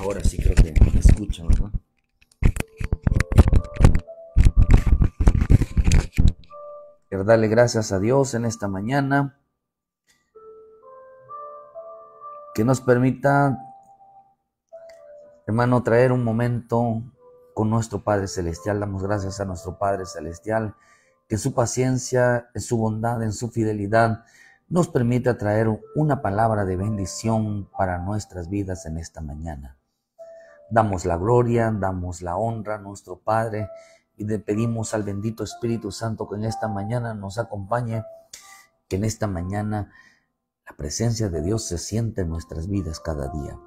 Ahora sí creo que me escuchan, ¿verdad? Quiero darle gracias a Dios en esta mañana, que nos permita, hermano, traer un momento con nuestro Padre Celestial. Damos gracias a nuestro Padre Celestial, que en su paciencia, en su bondad, en su fidelidad, nos permite traer una palabra de bendición para nuestras vidas en esta mañana. Damos la gloria, damos la honra a nuestro Padre y le pedimos al bendito Espíritu Santo que en esta mañana nos acompañe, que en esta mañana la presencia de Dios se siente en nuestras vidas cada día.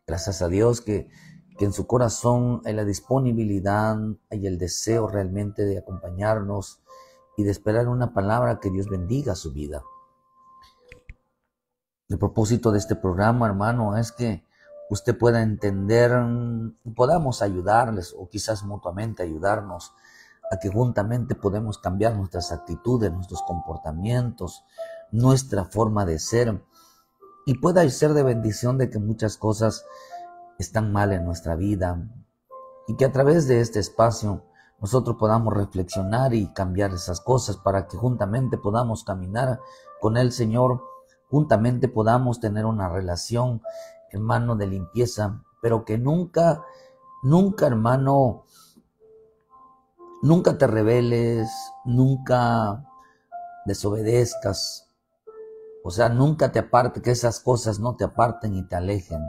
Gracias a Dios que en su corazón hay la disponibilidad, hay el deseo realmente de acompañarnos y de esperar una palabra que Dios bendiga su vida. El propósito de este programa, hermano, es que usted pueda entender, podamos ayudarles o quizás mutuamente ayudarnos a que juntamente podemos cambiar nuestras actitudes, nuestros comportamientos, nuestra forma de ser, y pueda ser de bendición de que muchas cosas están mal en nuestra vida y que a través de este espacio nosotros podamos reflexionar y cambiar esas cosas para que juntamente podamos caminar con el Señor, juntamente podamos tener una relación, hermano, de limpieza, pero que nunca, hermano, nunca te rebeles, nunca desobedezcas, o sea, nunca te aparte, que esas cosas no te aparten y te alejen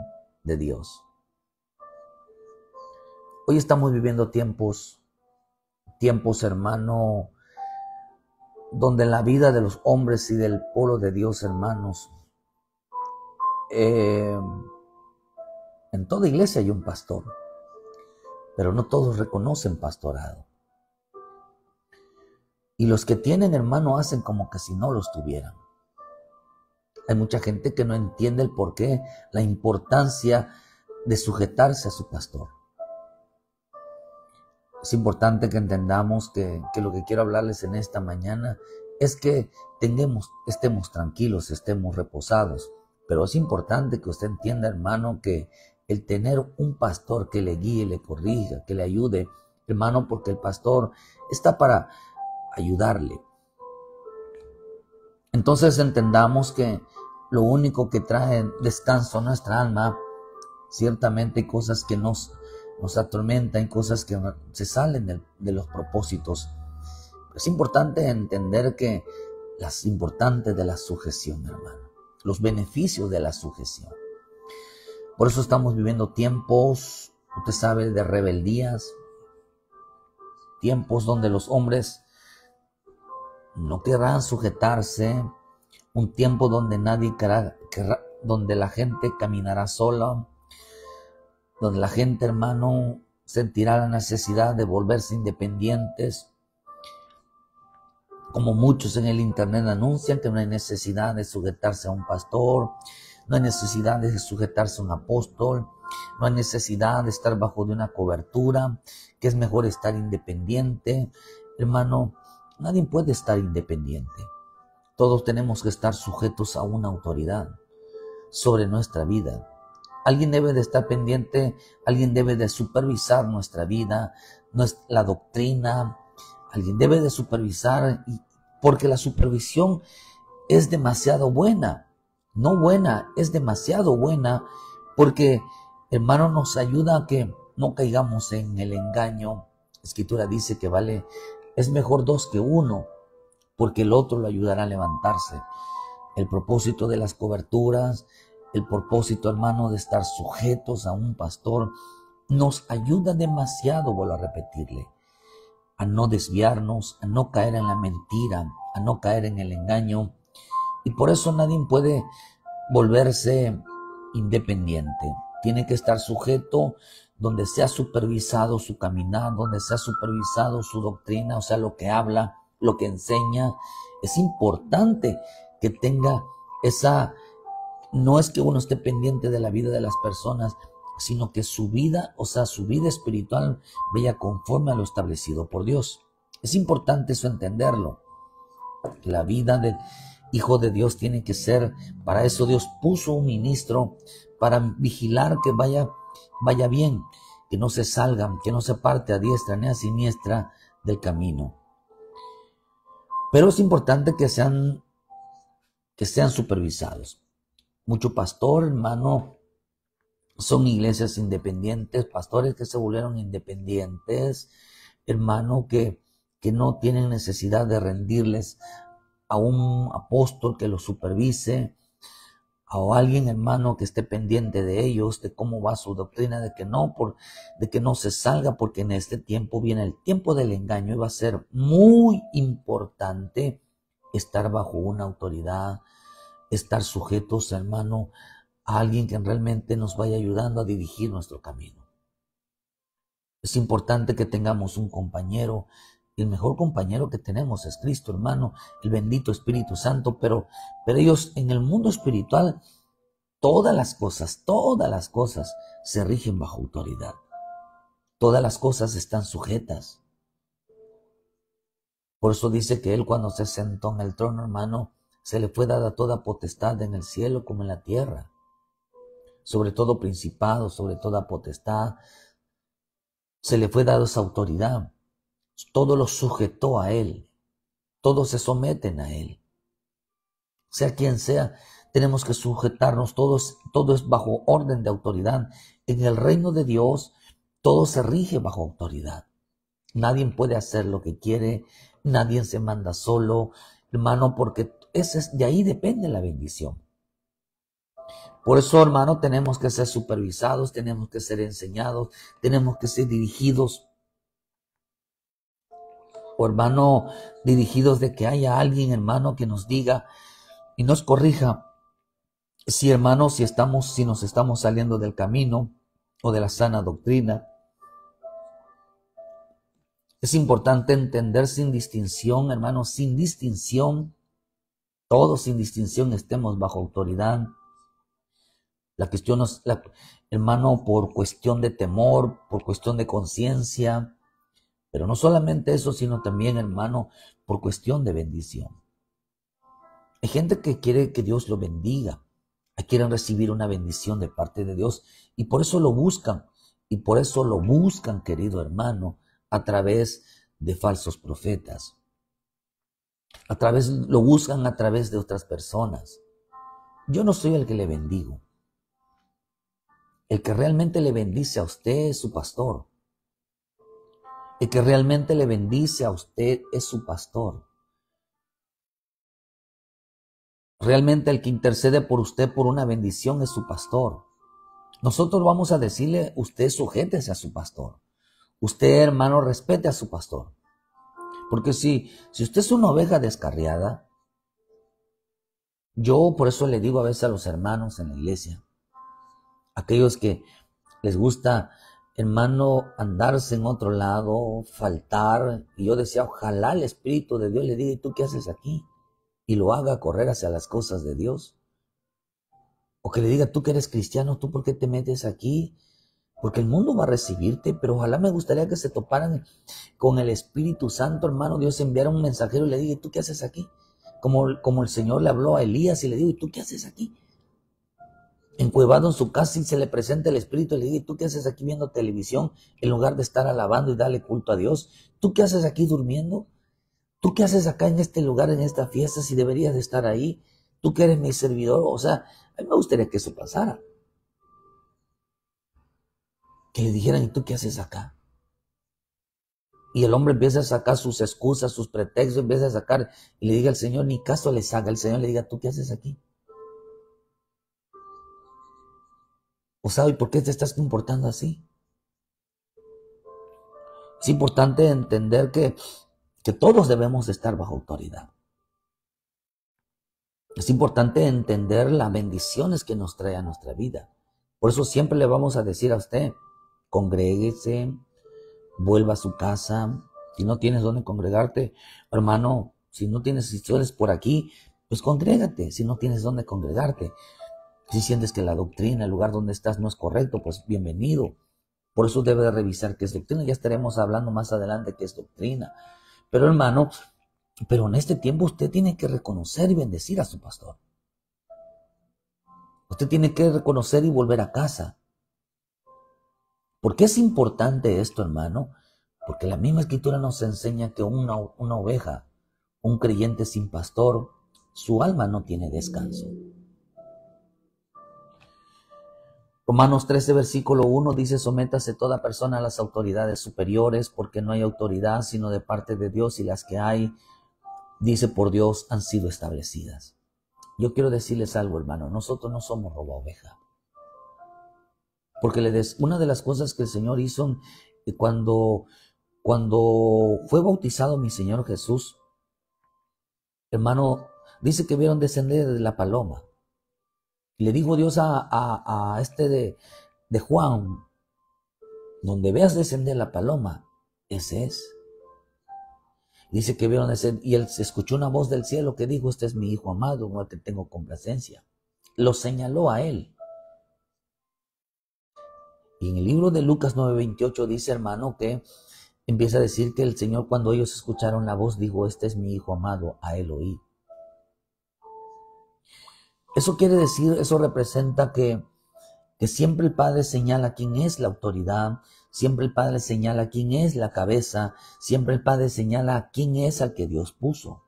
de Dios. Hoy estamos viviendo tiempos, hermano, donde en la vida de los hombres y del pueblo de Dios, hermanos, en toda iglesia hay un pastor, pero no todos reconocen pastorado. Y los que tienen, hermano, hacen como que si no los tuvieran. Hay mucha gente que no entiende el porqué, la importancia de sujetarse a su pastor. Es importante que entendamos que lo que quiero hablarles en esta mañana es que estemos tranquilos, estemos reposados. Pero es importante que usted entienda, hermano, que el tener un pastor que le guíe, le corrija, que le ayude, hermano, porque el pastor está para ayudarle. Entonces entendamos que lo único que trae descanso a nuestra alma, ciertamente hay cosas que nos atormentan, cosas que se salen de los propósitos. Es importante entender que las importantes de la sujeción, hermano, los beneficios de la sujeción. Por eso estamos viviendo tiempos, usted sabe, de rebeldías, tiempos donde los hombres no querrán sujetarse, un tiempo donde nadie donde la gente caminará sola, donde la gente, hermano, sentirá la necesidad de volverse independientes. Como muchos en el internet anuncian que no hay necesidad de sujetarse a un pastor, no hay necesidad de sujetarse a un apóstol, no hay necesidad de estar bajo de una cobertura, que es mejor estar independiente. Hermano, nadie puede estar independiente. Todos tenemos que estar sujetos a una autoridad sobre nuestra vida. Alguien debe de estar pendiente, alguien debe de supervisar nuestra vida, la doctrina. Alguien debe de supervisar, porque la supervisión es demasiado buena. No buena, es demasiado buena, porque, hermano, nos ayuda a que no caigamos en el engaño. La Escritura dice que es mejor 2 que 1, porque el otro lo ayudará a levantarse. El propósito de las coberturas, el propósito, hermano, de estar sujetos a un pastor, nos ayuda demasiado, vuelvo a repetirle, a no desviarnos, a no caer en la mentira, a no caer en el engaño. Y por eso nadie puede volverse independiente. Tiene que estar sujeto donde sea supervisado su caminar, donde sea supervisado su doctrina, o sea, lo que habla, lo que enseña. Es importante que tenga no es que uno esté pendiente de la vida de las personas, sino que su vida, o sea, su vida espiritual vaya conforme a lo establecido por Dios. Es importante eso entenderlo. La vida hijo de Dios tiene que ser. Para eso Dios puso un ministro para vigilar que vaya bien, que no se salgan, que no se parte a diestra ni a siniestra del camino. Pero es importante que sean supervisados. Mucho pastor, hermano, son iglesias independientes, pastores que se volvieron independientes, hermano, que no tienen necesidad de rendirles a un apóstol que los supervise, a alguien, hermano, que esté pendiente de ellos, de cómo va su doctrina, de que no se salga, porque en este tiempo viene el tiempo del engaño y va a ser muy importante estar bajo una autoridad, estar sujetos, hermano, a alguien que realmente nos vaya ayudando a dirigir nuestro camino. Es importante que tengamos un compañero. El mejor compañero que tenemos es Cristo, hermano, el bendito Espíritu Santo, pero ellos en el mundo espiritual, todas las cosas se rigen bajo autoridad. Todas las cosas están sujetas. Por eso dice que Él, cuando se sentó en el trono, hermano, se le fue dada toda potestad en el cielo como en la tierra. Sobre todo principado, sobre toda potestad, se le fue dada esa autoridad. Todo lo sujetó a Él. Todos se someten a Él. Sea quien sea, tenemos que sujetarnos. Todo es bajo orden de autoridad. En el reino de Dios, todo se rige bajo autoridad. Nadie puede hacer lo que quiere. Nadie se manda solo, hermano, porque de ahí depende la bendición. Por eso, hermano, tenemos que ser supervisados, tenemos que ser enseñados, tenemos que ser dirigidos. O, hermano, dirigidos de que haya alguien, hermano, que nos diga y nos corrija si, hermano, si nos estamos saliendo del camino o de la sana doctrina. Es importante entender sin distinción, hermano, sin distinción, todos sin distinción estemos bajo autoridad. La cuestión es, hermano, por cuestión de temor, por cuestión de conciencia, pero no solamente eso, sino también, hermano, por cuestión de bendición. Hay gente que quiere que Dios lo bendiga, quieren recibir una bendición de parte de Dios y por eso lo buscan, querido hermano, a través de falsos profetas. Lo buscan a través de otras personas. Yo no soy el que le bendigo. El que realmente le bendice a usted es su pastor. El que realmente le bendice a usted es su pastor. Realmente el que intercede por usted por una bendición es su pastor. Nosotros vamos a decirle, usted sujétese a su pastor. Usted, hermano, respete a su pastor. Porque si usted es una oveja descarriada, yo por eso le digo a veces a los hermanos en la iglesia, aquellos que les gusta, hermano, andarse en otro lado, faltar, y yo decía, ojalá el Espíritu de Dios le diga, ¿y tú qué haces aquí? Y lo haga correr hacia las cosas de Dios. O que le diga, tú que eres cristiano, ¿tú por qué te metes aquí? Porque el mundo va a recibirte, pero ojalá me gustaría que se toparan con el Espíritu Santo, hermano. Dios enviara un mensajero y le diga, ¿y tú qué haces aquí? Como el Señor le habló a Elías y le dijo, ¿y tú qué haces aquí? Encuevado en su casa y se le presenta el Espíritu y le diga, ¿y tú qué haces aquí viendo televisión en lugar de estar alabando y darle culto a Dios? ¿Tú qué haces aquí durmiendo? ¿Tú qué haces acá en este lugar, en esta fiesta, si deberías de estar ahí? ¿Tú que eres mi servidor? O sea, a mí me gustaría que eso pasara. Que le dijeran, ¿y tú qué haces acá? Y el hombre empieza a sacar sus excusas, sus pretextos, empieza a sacar y le diga al Señor, ni caso les haga. El Señor le diga, ¿tú qué haces aquí? O sea, ¿y por qué te estás comportando así? Es importante entender que todos debemos estar bajo autoridad. Es importante entender las bendiciones que nos trae a nuestra vida. Por eso siempre le vamos a decir a usted, congréguese, vuelva a su casa. Si no tienes dónde congregarte, hermano, si no tienes situaciones por aquí, pues congrégate. Si no tienes dónde congregarte, si sientes que la doctrina, el lugar donde estás no es correcto, pues bienvenido. Por eso debe de revisar qué es doctrina. Ya estaremos hablando más adelante qué es doctrina. Pero hermano, Pero en este tiempo usted tiene que reconocer y bendecir a su pastor. Usted tiene que reconocer y volver a casa. ¿Por qué es importante esto, hermano? Porque la misma Escritura nos enseña que una oveja, un creyente sin pastor, su alma no tiene descanso. Romanos 13, versículo 1 dice: sométase toda persona a las autoridades superiores, porque no hay autoridad sino de parte de Dios, y las que hay, dice, por Dios han sido establecidas. Yo quiero decirles algo, hermano, nosotros no somos roba oveja. Porque una de las cosas que el Señor hizo cuando fue bautizado mi Señor Jesús, hermano, dice que vieron descender de la paloma. Y le dijo Dios a de Juan: donde veas descender la paloma, ese es. Dice que vieron descender, y él se escuchó una voz del cielo que dijo: este es mi Hijo amado, en el que tengo complacencia. Lo señaló a él. Y en el libro de Lucas 9:28 dice, hermano, que empieza a decir que el Señor, cuando ellos escucharon la voz, dijo: este es mi Hijo amado, a él oí. Eso quiere decir, eso representa que siempre el Padre señala quién es la autoridad, siempre el Padre señala quién es la cabeza, siempre el Padre señala quién es al que Dios puso.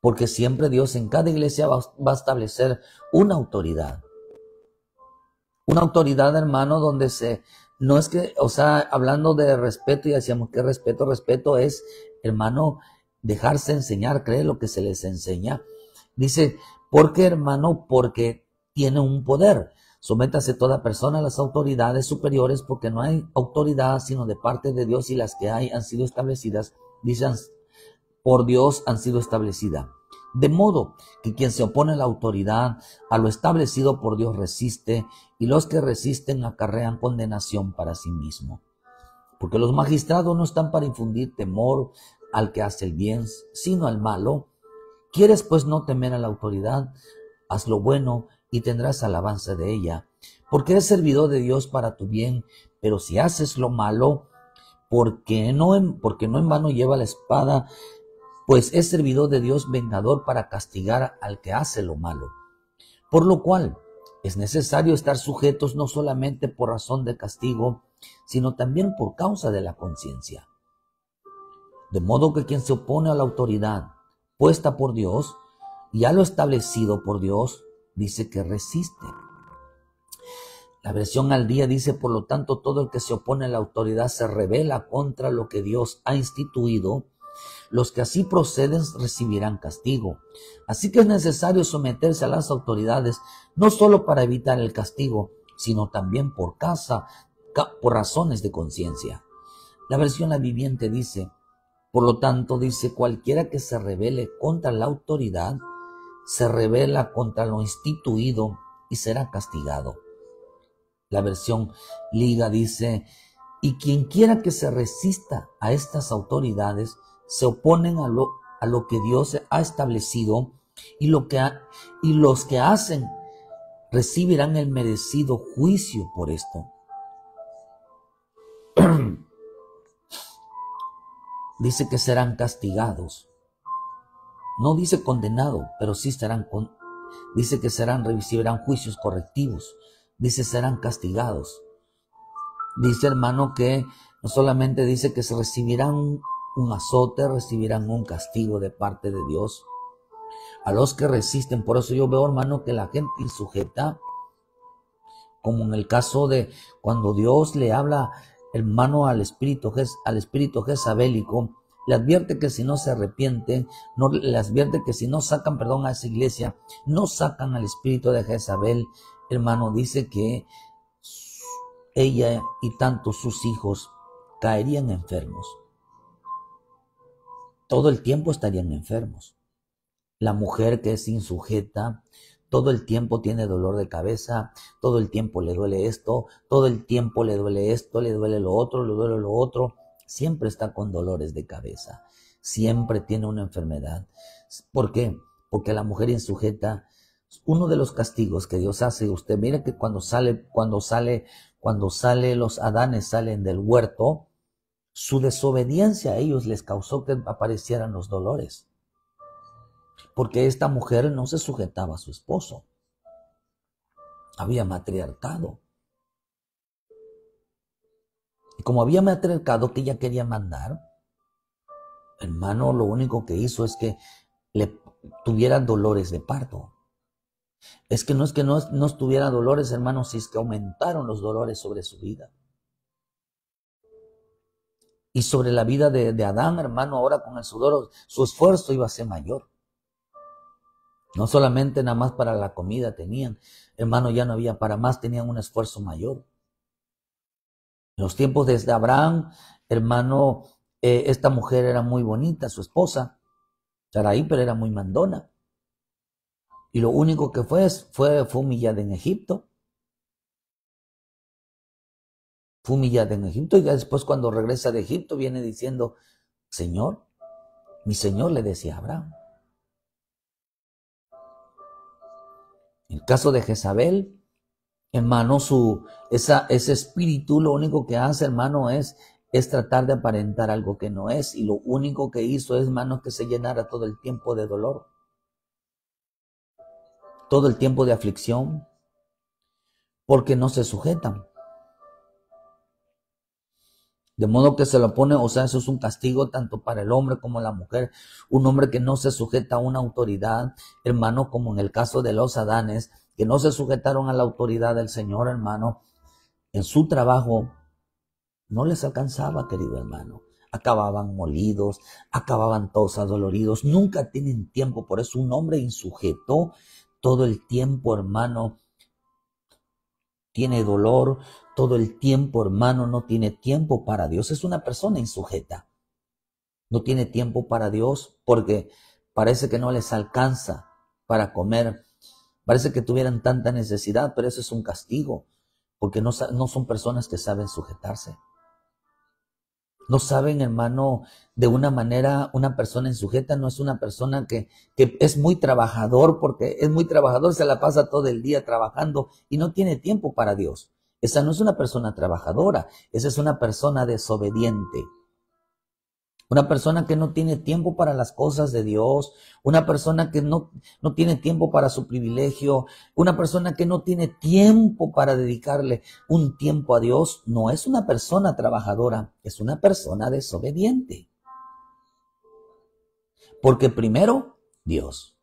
Porque siempre Dios en cada iglesia va a establecer una autoridad. Una autoridad, hermano, donde no es que, o sea, hablando de respeto, y decíamos que respeto es, hermano, dejarse enseñar, creer lo que se les enseña. Dice, ¿por qué, hermano? Porque tiene un poder. Sométase toda persona a las autoridades superiores, porque no hay autoridad sino de parte de Dios, y las que hay han sido establecidas, dicen, por Dios han sido establecidas. De modo que quien se opone a la autoridad, a lo establecido por Dios, resiste, y los que resisten acarrean condenación para sí mismo. Porque los magistrados no están para infundir temor al que hace el bien, sino al malo. ¿Quieres pues no temer a la autoridad? Haz lo bueno y tendrás alabanza de ella, porque eres servidor de Dios para tu bien. Pero si haces lo malo, porque no en vano lleva la espada, pues es servidor de Dios vengador para castigar al que hace lo malo. Por lo cual es necesario estar sujetos no solamente por razón de castigo, sino también por causa de la conciencia. De modo que quien se opone a la autoridad puesta por Dios y a lo establecido por Dios, dice que resiste. La versión al día dice: por lo tanto, todo el que se opone a la autoridad se rebela contra lo que Dios ha instituido. Los que así proceden recibirán castigo. Así que es necesario someterse a las autoridades, no solo para evitar el castigo, sino también por razones de conciencia. La versión La Viviente dice: por lo tanto, dice, cualquiera que se rebele contra la autoridad, se rebela contra lo instituido y será castigado. La versión Liga dice: y quien quiera que se resista a estas autoridades, se oponen a lo que Dios ha establecido, y los que hacen recibirán el merecido juicio por esto. Dice que serán castigados. No dice condenados, pero sí dice que recibirán juicios correctivos. Dice serán castigados. Dice, hermano, que no solamente dice que se recibirán un azote, recibirán un castigo de parte de Dios a los que resisten. Por eso yo veo, hermano, que la gente insujeta, como en el caso de cuando Dios le habla, hermano, al espíritu jezabélico, le advierte que si no se arrepienten, le advierte que si no sacan, a esa iglesia, no sacan al espíritu de Jezabel, hermano, dice que ella y tanto sus hijos caerían enfermos. Todo el tiempo estarían enfermos. La mujer que es insujeta, todo el tiempo tiene dolor de cabeza, todo el tiempo le duele esto, todo el tiempo le duele esto, le duele lo otro, siempre está con dolores de cabeza, siempre tiene una enfermedad. ¿Por qué? Porque la mujer insujeta, uno de los castigos que Dios hace, usted mire que cuando los Adanes salen del huerto, Su desobediencia a ellos les causó que aparecieran los dolores. Porque esta mujer no se sujetaba a su esposo. Había matriarcado. Y como había matriarcado que ella quería mandar, hermano, lo único que hizo es que le tuvieran dolores de parto. Es que no estuviera dolores, hermano, si es que aumentaron los dolores sobre su vida. Y sobre la vida de Adán, hermano, ahora con el sudor, su esfuerzo iba a ser mayor. No solamente nada más para la comida tenían, hermano, ya no había para más, tenían un esfuerzo mayor. En los tiempos de Abraham, hermano, esta mujer era muy bonita, su esposa, Sarai, pero era muy mandona. Y lo único que fue humillada en Egipto. Fue humillada en Egipto y después cuando regresa de Egipto viene diciendo, Señor, mi Señor le decía a Abraham. En el caso de Jezabel, hermano, ese espíritu lo único que hace, hermano, es tratar de aparentar algo que no es. Y lo único que hizo es, hermano, que se llenara todo el tiempo de dolor. Todo el tiempo de aflicción. Porque no se sujetan. De modo que se lo pone, o sea, eso es un castigo tanto para el hombre como la mujer. Un hombre que no se sujeta a una autoridad, hermano, como en el caso de los Adanes, que no se sujetaron a la autoridad del Señor, hermano, en su trabajo no les alcanzaba, querido hermano. Acababan molidos, acababan todos adoloridos, nunca tienen tiempo. Por eso un hombre insujeto todo el tiempo, hermano, tiene dolor, todo el tiempo, hermano, no tiene tiempo para Dios. Es una persona insujeta. No tiene tiempo para Dios porque parece que no les alcanza para comer. Parece que tuvieran tanta necesidad, pero eso es un castigo, porque no son personas que saben sujetarse. No saben, hermano, de una manera, una persona insujeta no es una persona que es muy trabajador, porque es muy trabajador, se la pasa todo el día trabajando y no tiene tiempo para Dios. Esa no es una persona trabajadora, esa es una persona desobediente. Una persona que no tiene tiempo para las cosas de Dios, una persona que no tiene tiempo para su privilegio, una persona que no tiene tiempo para dedicarle un tiempo a Dios, no es una persona trabajadora, es una persona desobediente. Porque primero, Dios.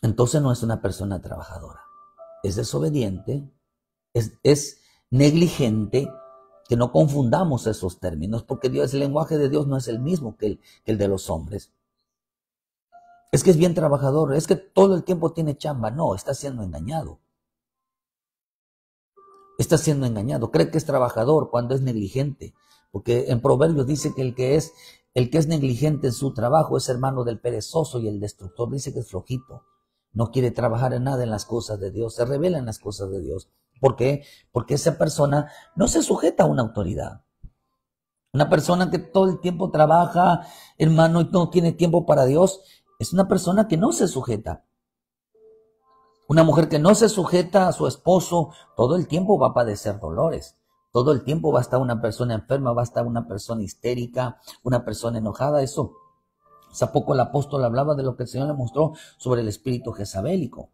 Entonces no es una persona trabajadora, es desobediente, es negligente. Que no confundamos esos términos, porque el lenguaje de Dios no es el mismo que el de los hombres. Es que es bien trabajador, es que todo el tiempo tiene chamba. No, está siendo engañado. Está siendo engañado. Cree que es trabajador cuando es negligente. Porque en Proverbios dice que el que es negligente en su trabajo es hermano del perezoso y el destructor. Dice que es flojito. No quiere trabajar en nada en las cosas de Dios. Se revela en las cosas de Dios. ¿Por qué? Porque esa persona no se sujeta a una autoridad. Una persona que todo el tiempo trabaja, hermano, y no tiene tiempo para Dios, es una persona que no se sujeta. Una mujer que no se sujeta a su esposo, todo el tiempo va a padecer dolores. Todo el tiempo va a estar una persona enferma, va a estar una persona histérica, una persona enojada. Eso, hace poco el apóstol hablaba de lo que el Señor le mostró sobre el espíritu jezabélico.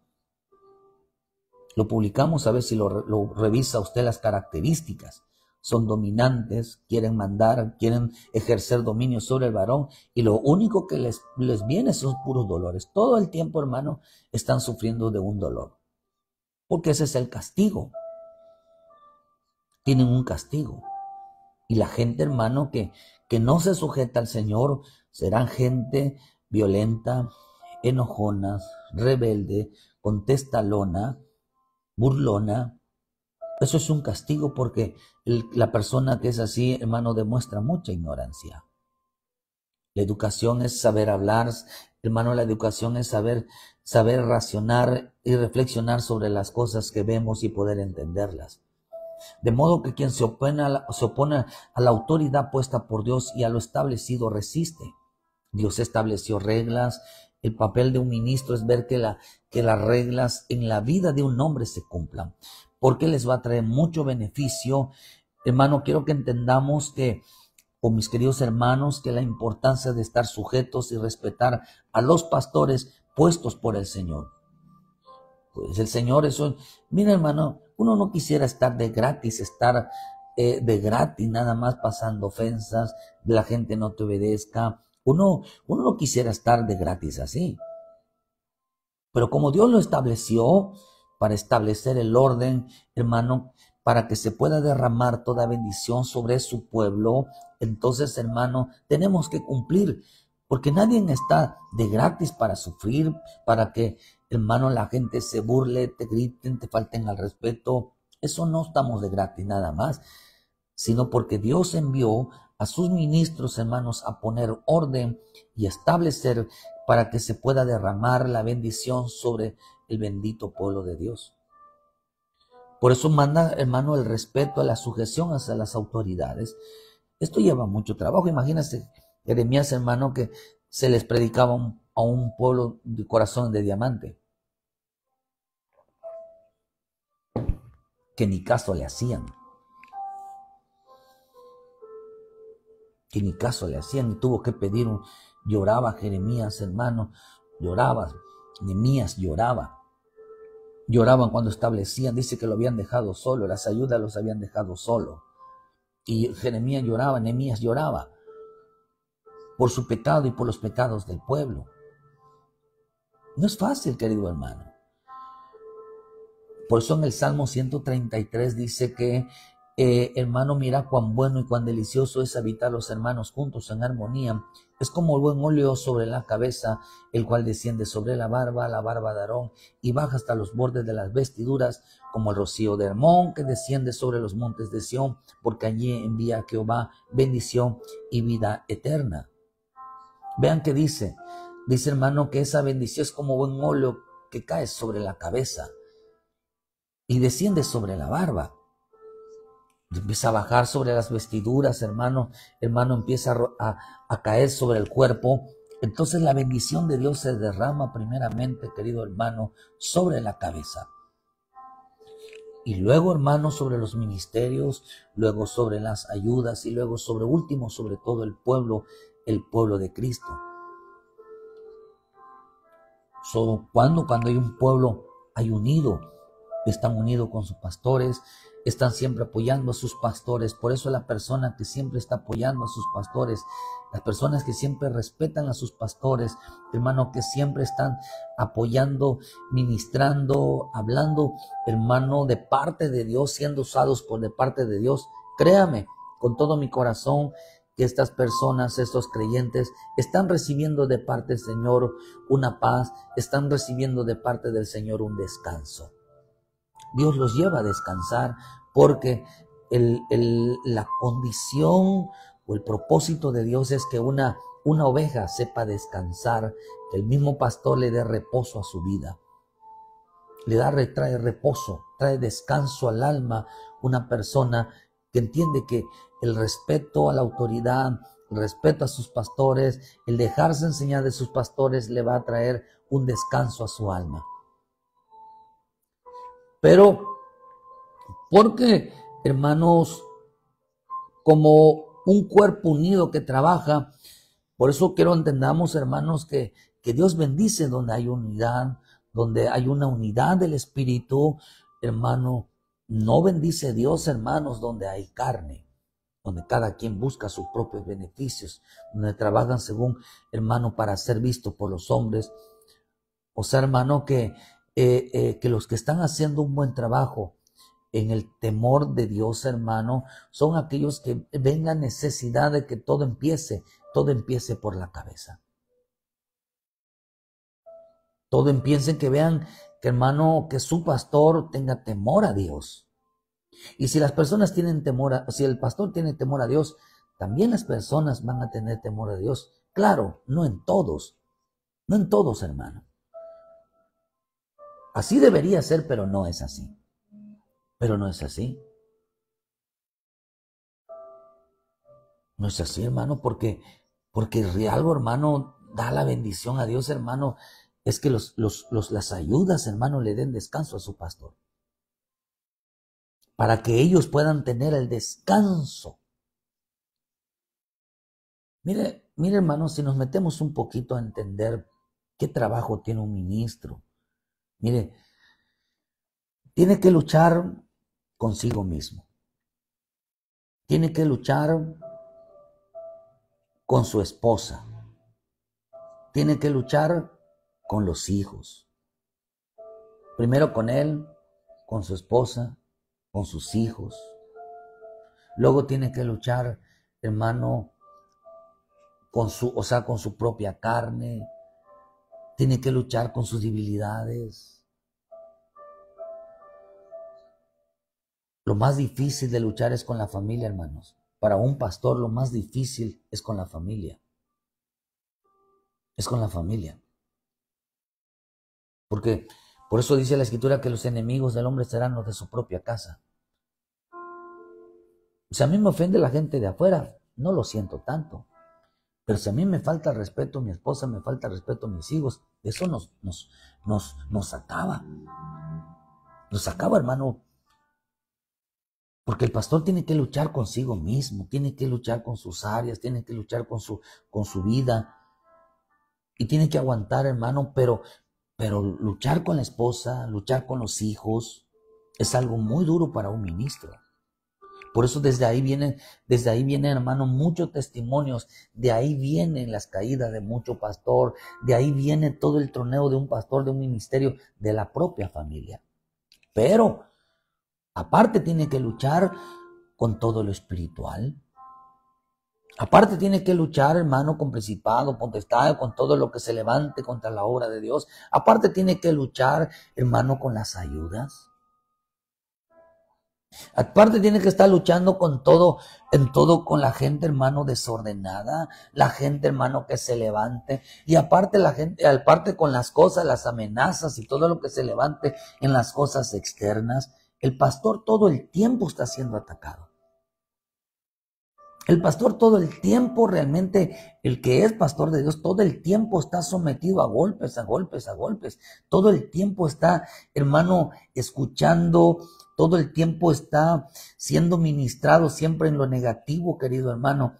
Lo publicamos, a ver si lo revisa usted las características. Son dominantes, quieren mandar, quieren ejercer dominio sobre el varón y lo único que les viene son puros dolores. Todo el tiempo, hermano, están sufriendo de un dolor. Porque ese es el castigo. Tienen un castigo. Y la gente, hermano, que no se sujeta al Señor, serán gente violenta, enojona, rebelde, contestalona, burlona. Eso es un castigo porque la persona que es así, hermano, demuestra mucha ignorancia. La educación es saber hablar, hermano, la educación es saber racionar y reflexionar sobre las cosas que vemos y poder entenderlas. De modo que quien se opone a la autoridad puesta por Dios y a lo establecido resiste. Dios estableció reglas. El papel de un ministro es ver que las reglas en la vida de un hombre se cumplan, porque les va a traer mucho beneficio Hermano, quiero que entendamos que, o mis queridos hermanos, que la importancia de estar sujetos y respetar a los pastores puestos por el Señor. Pues el Señor, eso, mira hermano, uno no quisiera estar de gratis, de gratis nada más pasando ofensas, la gente no te obedezca. Uno no quisiera estar de gratis así. Pero como Dios lo estableció para establecer el orden, hermano, para que se pueda derramar toda bendición sobre su pueblo, entonces, hermano, tenemos que cumplir, porque nadie está de gratis para sufrir, para que, hermano, la gente se burle, te griten, te falten al respeto. Eso no estamos de gratis nada más, sino porque Dios envió a sus ministros, hermanos, a poner orden y establecer para que se pueda derramar la bendición sobre el bendito pueblo de Dios. Por eso manda, hermano, el respeto, la sujeción hacia las autoridades. Esto lleva mucho trabajo. Imagínense, Jeremías, hermano, que se les predicaba a un pueblo de corazón de diamante, que ni caso le hacían. Que ni caso le hacían y tuvo que pedir lloraba Jeremías, hermano, lloraba, Nehemías lloraba. Lloraban cuando establecían, dice que lo habían dejado solo, las ayudas los habían dejado solo. Y Jeremías lloraba, Nehemías lloraba por su pecado y por los pecados del pueblo. No es fácil, querido hermano. Por eso en el Salmo 133 dice que, hermano, mira cuán bueno y cuán delicioso es habitar los hermanos juntos en armonía. Es como el buen óleo sobre la cabeza, el cual desciende sobre la barba de Aarón, y baja hasta los bordes de las vestiduras, como el rocío de Hermón, que desciende sobre los montes de Sión, porque allí envía a Jehová bendición y vida eterna. Vean que dice, hermano, que esa bendición es como buen óleo que cae sobre la cabeza y desciende sobre la barba. Empieza a bajar sobre las vestiduras, hermano, empieza a caer sobre el cuerpo. Entonces la bendición de Dios se derrama primeramente, querido hermano, sobre la cabeza. Y luego, hermano, sobre los ministerios, luego sobre las ayudas y luego sobre último, sobre todo el pueblo de Cristo. Cuando hay un pueblo, hay unido, están unidos con sus pastores, están siempre apoyando a sus pastores. Por eso la persona que siempre está apoyando a sus pastores, las personas que siempre respetan a sus pastores, hermano, que siempre están apoyando, ministrando, hablando, hermano, de parte de Dios, siendo usados de parte de Dios. Créame, con todo mi corazón, que estas personas, estos creyentes, están recibiendo de parte del Señor una paz, están recibiendo de parte del Señor un descanso. Dios los lleva a descansar porque la condición o el propósito de Dios es que una oveja sepa descansar, que el mismo pastor le dé reposo a su vida. Trae reposo, trae descanso al alma, una persona que entiende que el respeto a la autoridad, el respeto a sus pastores, el dejarse enseñar de sus pastores le va a traer un descanso a su alma. Pero, porque, hermanos, como un cuerpo unido que trabaja, por eso quiero entendamos, hermanos, que Dios bendice donde hay unidad, donde hay una unidad del Espíritu, hermano. No bendice Dios, hermanos, donde hay carne, donde cada quien busca sus propios beneficios, donde trabajan según, hermano, para ser visto por los hombres. O sea, hermano, que los que están haciendo un buen trabajo en el temor de Dios, hermano, son aquellos que ven la necesidad de que todo empiece por la cabeza. Todo empiece en que vean que, hermano, que su pastor tenga temor a Dios. Y si las personas tienen si el pastor tiene temor a Dios, también las personas van a tener temor a Dios. Claro, no en todos, hermano. Así debería ser, pero no es así. No es así, hermano, porque algo, hermano, da la bendición a Dios, hermano, es que las ayudas, hermano, le den descanso a su pastor. para que ellos puedan tener el descanso. Mire, hermano, si nos metemos un poquito a entender qué trabajo tiene un ministro, mire, tiene que luchar consigo mismo. Tiene que luchar con su esposa. Tiene que luchar con los hijos. Primero con él, con su esposa, con sus hijos. Luego tiene que luchar, hermano, con su propia carne. Tiene que luchar con sus debilidades. Lo más difícil de luchar es con la familia, hermanos. Para un pastor lo más difícil es con la familia. Es con la familia. Porque por eso dice la Escritura que los enemigos del hombre serán los de su propia casa. Si a mí me ofende la gente de afuera, no lo siento tanto. Pero si a mí me falta respeto a mi esposa, me falta respeto a mis hijos, eso nos acaba. Nos acaba, hermano. Porque el pastor tiene que luchar consigo mismo, tiene que luchar con sus áreas, tiene que luchar con su vida. Y tiene que aguantar, hermano, pero luchar con la esposa, luchar con los hijos, es algo muy duro para un ministro. Por eso desde ahí vienen, hermano, muchos testimonios. De ahí vienen las caídas de mucho pastor. De ahí viene todo el troneo de un pastor, de un ministerio, de la propia familia. Pero, aparte tiene que luchar con todo lo espiritual. Aparte tiene que luchar, hermano, con principado, potestad, con todo lo que se levante contra la obra de Dios. Aparte tiene que luchar, hermano, con las ayudas. Aparte tiene que estar luchando con todo, con la gente, hermano, desordenada, la gente, hermano, que se levante, y aparte con las cosas, las amenazas y todo lo que se levante en las cosas externas. El pastor todo el tiempo está siendo atacado. El pastor todo el tiempo, realmente, el que es pastor de Dios, todo el tiempo está sometido a golpes, a golpes, a golpes. Todo el tiempo está, hermano, escuchando, todo el tiempo está siendo ministrado siempre en lo negativo, querido hermano.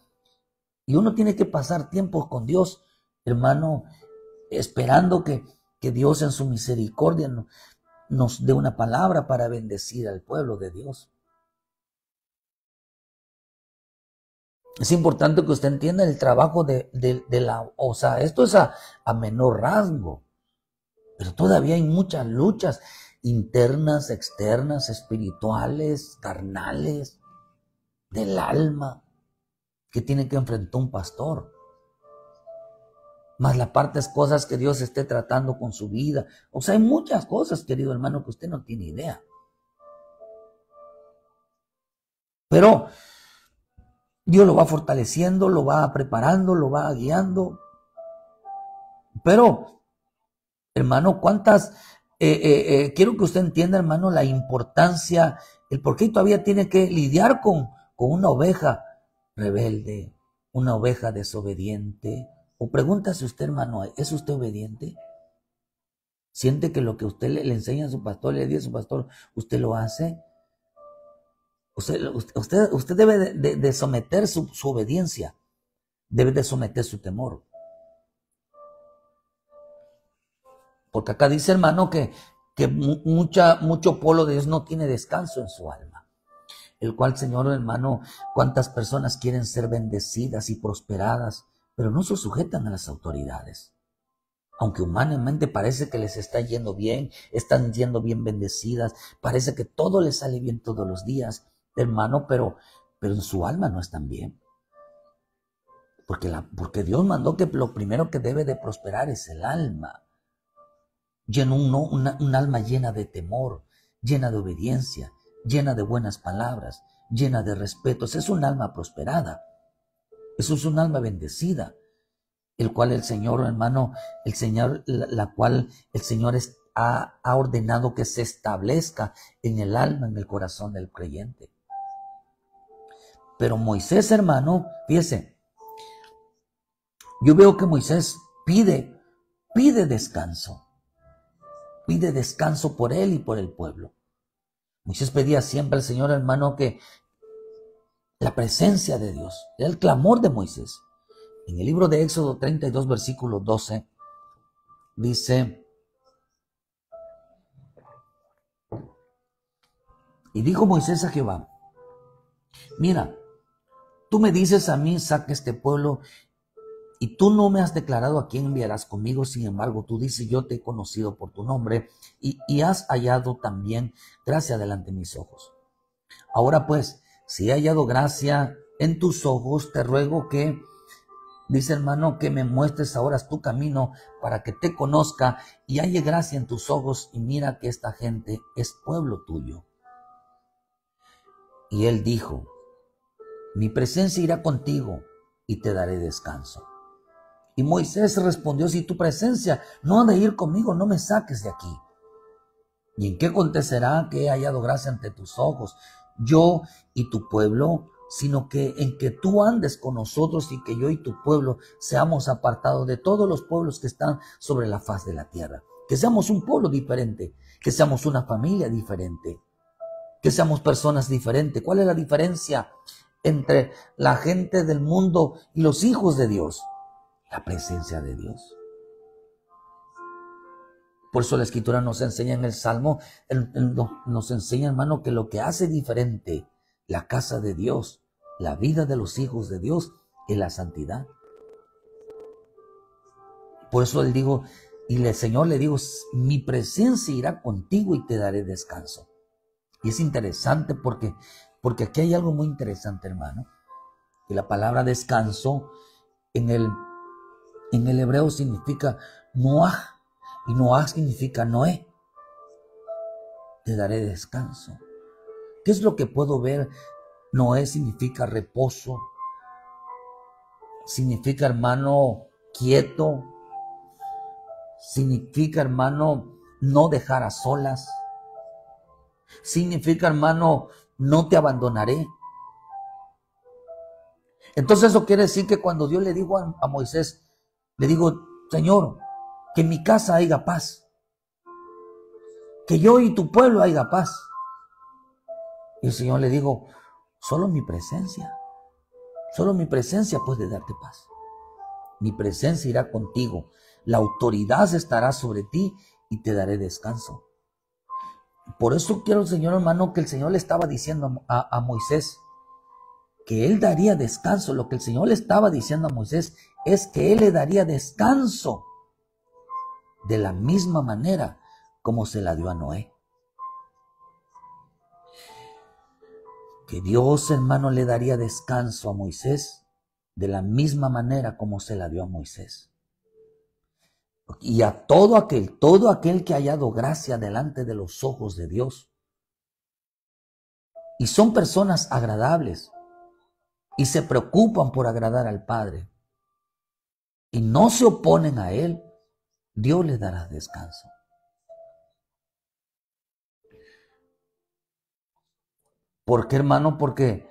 Y uno tiene que pasar tiempos con Dios, hermano, esperando que Dios en su misericordia nos dé una palabra para bendecir al pueblo de Dios. Es importante que usted entienda el trabajo esto es a menor rasgo, pero todavía hay muchas luchas internas, externas, espirituales, carnales, del alma, que tiene que enfrentar un pastor. Más la parte es cosas que Dios esté tratando con su vida. Hay muchas cosas, querido hermano, que usted no tiene idea. Pero Dios lo va fortaleciendo, lo va preparando, lo va guiando. Pero, hermano, quiero que usted entienda, hermano, la importancia, el por qué todavía tiene que lidiar con una oveja rebelde, una oveja desobediente. O pregúntase usted, hermano, ¿es usted obediente? ¿Siente que lo que usted le enseña a su pastor, le dice a su pastor, usted lo hace? Usted debe de someter su obediencia, debe de someter su temor. Porque acá dice, hermano, que mucho pueblo de Dios no tiene descanso en su alma. El cual, Señor, hermano, cuántas personas quieren ser bendecidas y prosperadas, pero no se sujetan a las autoridades. Aunque humanamente parece que les está yendo bien, están yendo bien bendecidas, parece que todo les sale bien todos los días, hermano, pero en su alma no están bien. Porque Dios mandó que lo primero que debe de prosperar es el alma. Un alma llena de temor, llena de obediencia, llena de buenas palabras, llena de respetos. Es un alma prosperada. Eso es un alma bendecida, el cual el Señor, hermano, la cual el Señor ha ordenado que se establezca en el alma, en el corazón del creyente. Pero Moisés, hermano, fíjese, yo veo que Moisés pide descanso. Pide descanso por él y por el pueblo. Moisés pedía siempre al Señor, hermano, que la presencia de Dios, era el clamor de Moisés. En el libro de Éxodo 32, versículo 12, dice: y dijo Moisés a Jehová: mira, tú me dices a mí, saca este pueblo, y tú no me has declarado a quién enviarás conmigo. Sin embargo, tú dices: yo te he conocido por tu nombre, y has hallado también gracia delante de mis ojos. Ahora pues, si he hallado gracia en tus ojos, te ruego que, dice hermano, que me muestres ahora tu camino para que te conozca y halle gracia en tus ojos, y mira que esta gente es pueblo tuyo. Y él dijo: mi presencia irá contigo y te daré descanso. Y Moisés respondió: si tu presencia no ha de ir conmigo, no me saques de aquí. ¿Y en qué acontecerá que he hallado gracia ante tus ojos, yo y tu pueblo? Sino que en que tú andes con nosotros, y que yo y tu pueblo seamos apartados de todos los pueblos que están sobre la faz de la tierra. Que seamos un pueblo diferente, que seamos una familia diferente, que seamos personas diferentes. ¿Cuál es la diferencia entre la gente del mundo y los hijos de Dios? La presencia de Dios. Por eso la Escritura nos enseña en el Salmo, nos enseña, hermano, que lo que hace diferente la casa de Dios, la vida de los hijos de Dios, es la santidad. Por eso él dijo, y el Señor le dijo: mi presencia irá contigo y te daré descanso. Y es interesante porque aquí hay algo muy interesante, hermano. Y la palabra descanso en el hebreo significa Noah, y Noah significa Noé. Te daré descanso. ¿Qué es lo que puedo ver? Noé significa reposo, significa, hermano, quieto, significa, hermano, no dejar a solas, significa, hermano, no te abandonaré. Entonces eso quiere decir que cuando Dios le dijo a Moisés, le digo: Señor, que en mi casa haya paz, que yo y tu pueblo haya paz. Y el Señor le dijo: solo mi presencia puede darte paz. Mi presencia irá contigo, la autoridad estará sobre ti y te daré descanso. Por eso quiero, Señor, hermano, que el Señor le estaba diciendo a Moisés que él daría descanso. Lo que el Señor le estaba diciendo a Moisés es que él le daría descanso de la misma manera como se la dio a Noé. Que Dios, hermano, le daría descanso a Moisés de la misma manera como se la dio a Moisés. Y a todo aquel que haya dado gracia delante de los ojos de Dios. Y son personas agradables y se preocupan por agradar al Padre y no se oponen a Él, Dios les dará descanso. ¿Por qué, hermano? Porque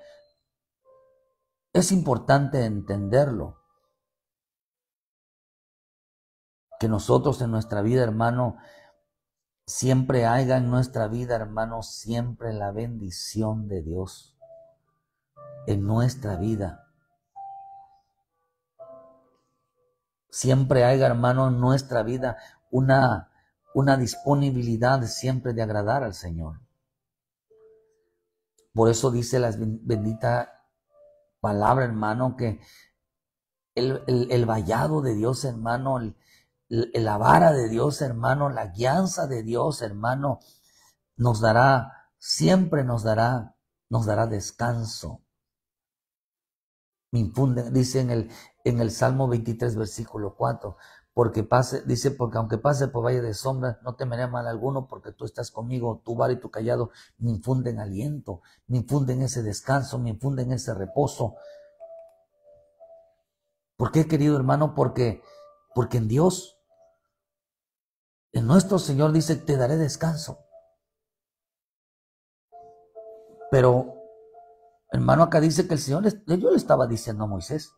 es importante entenderlo. Que nosotros en nuestra vida, hermano, siempre haya en nuestra vida, hermano, siempre la bendición de Dios en nuestra vida. Siempre haya, hermano, en nuestra vida una disponibilidad siempre de agradar al Señor. Por eso dice la bendita palabra, hermano, que el vallado de Dios, hermano, la vara de Dios, hermano, la guianza de Dios, hermano, nos dará, siempre nos dará descanso. Me infunde, dice en el Salmo 23, versículo 4, porque aunque pase por valle de sombra, no temeré mal alguno, porque tú estás conmigo, tu vara y tu callado me infunden aliento, me infunden ese descanso, me infunden ese reposo. ¿Por qué, querido hermano? Porque en Dios, en nuestro Señor dice: te daré descanso. Pero, hermano, acá dice que el Señor, yo le estaba diciendo a Moisés: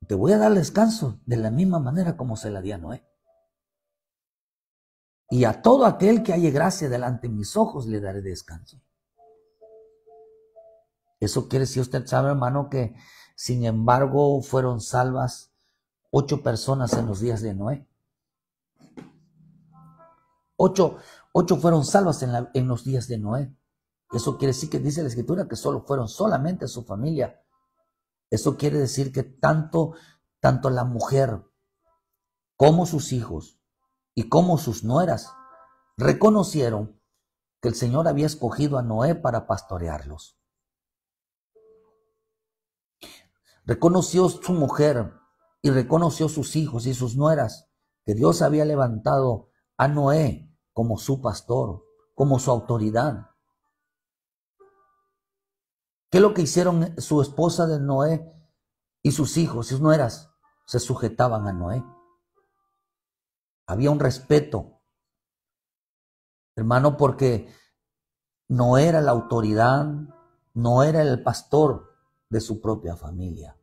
te voy a dar descanso de la misma manera como se la di a Noé. y a todo aquel que halle gracia delante de mis ojos le daré descanso. Eso quiere decir, usted sabe, hermano, que sin embargo fueron salvas 8 personas en los días de Noé. 8 fueron salvas en los días de Noé. Eso quiere decir que dice la Escritura que solo fueron solamente su familia. Eso quiere decir que tanto la mujer como sus hijos y como sus nueras reconocieron que el Señor había escogido a Noé para pastorearlos. Reconoció su mujer y reconoció sus hijos y sus nueras que Dios había levantado a Noé como su pastor, como su autoridad. ¿Qué es lo que hicieron su esposa de Noé y sus hijos y sus nueras? Se sujetaban a Noé. Había un respeto, hermano, porque no era la autoridad, no era el pastor de su propia familia.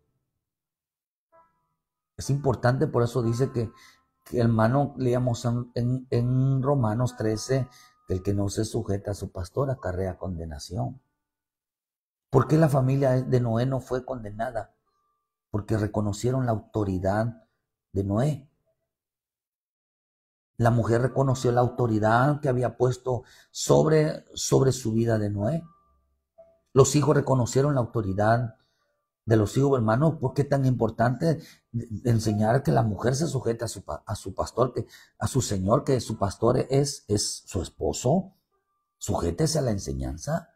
Es importante, por eso dice que hermano, leíamos en Romanos 13, que el que no se sujeta a su pastor acarrea condenación. ¿Por qué la familia de Noé no fue condenada? Porque reconocieron la autoridad de Noé. La mujer reconoció la autoridad que había puesto sobre su vida de Noé. Los hijos reconocieron la autoridad de los hijos, hermanos. ¿Por qué tan importante enseñar que la mujer se sujeta a su pastor, a su señor, que su pastor es su esposo? Sujétese a la enseñanza.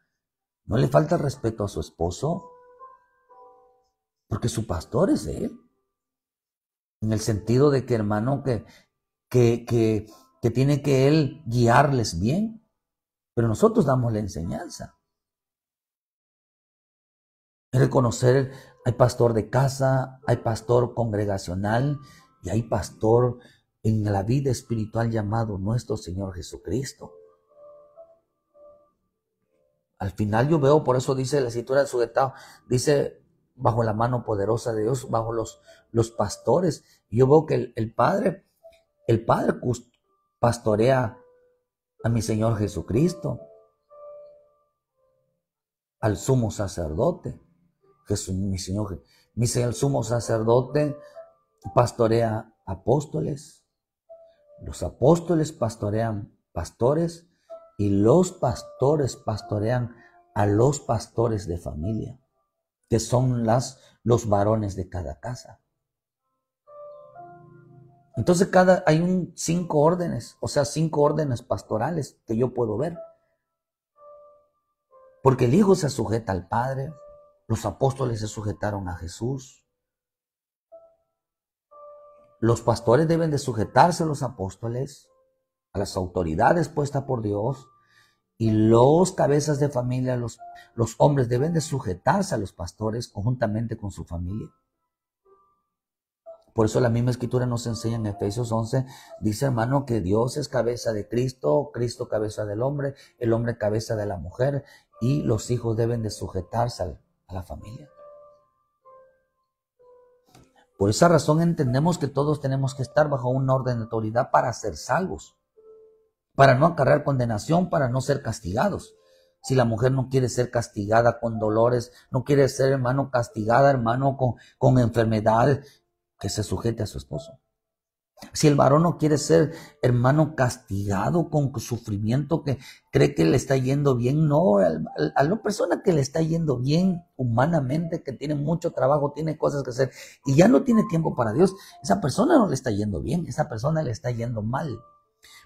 No le falta el respeto a su esposo, porque su pastor es él. En el sentido de que, hermano, que tiene que él guiarles bien, pero nosotros damos la enseñanza. Es reconocer, hay pastor de casa, hay pastor congregacional y hay pastor en la vida espiritual llamado nuestro Señor Jesucristo. Al final yo veo, por eso dice la Escritura del sujetado, dice bajo la mano poderosa de Dios, bajo los pastores. Yo veo que el Padre pastorea a mi Señor Jesucristo, al sumo sacerdote. Jesús, el sumo sacerdote pastorea apóstoles, los apóstoles pastorean pastores y los pastores pastorean a los pastores de familia, que son los varones de cada casa. Entonces hay 5 órdenes, o sea, 5 órdenes pastorales que yo puedo ver. Porque el Hijo se sujeta al Padre, los apóstoles se sujetaron a Jesús. Los pastores deben de sujetarse a los apóstoles, a las autoridades puestas por Dios, y los cabezas de familia, los hombres deben de sujetarse a los pastores conjuntamente con su familia. Por eso la misma Escritura nos enseña en Efesios 11, dice, hermano, que Dios es cabeza de Cristo, Cristo cabeza del hombre, el hombre cabeza de la mujer, y los hijos deben de sujetarse a la familia. Por esa razón entendemos que todos tenemos que estar bajo un orden de autoridad para ser salvos, para no acarrear condenación, para no ser castigados. Si la mujer no quiere ser castigada con dolores, no quiere ser, hermano, castigada, hermano, con enfermedades, que se sujete a su esposo. Si el varón no quiere ser, hermano, castigado con sufrimiento, que cree que le está yendo bien, no, a la persona que le está yendo bien humanamente, que tiene mucho trabajo, tiene cosas que hacer y ya no tiene tiempo para Dios, esa persona no le está yendo bien, esa persona le está yendo mal,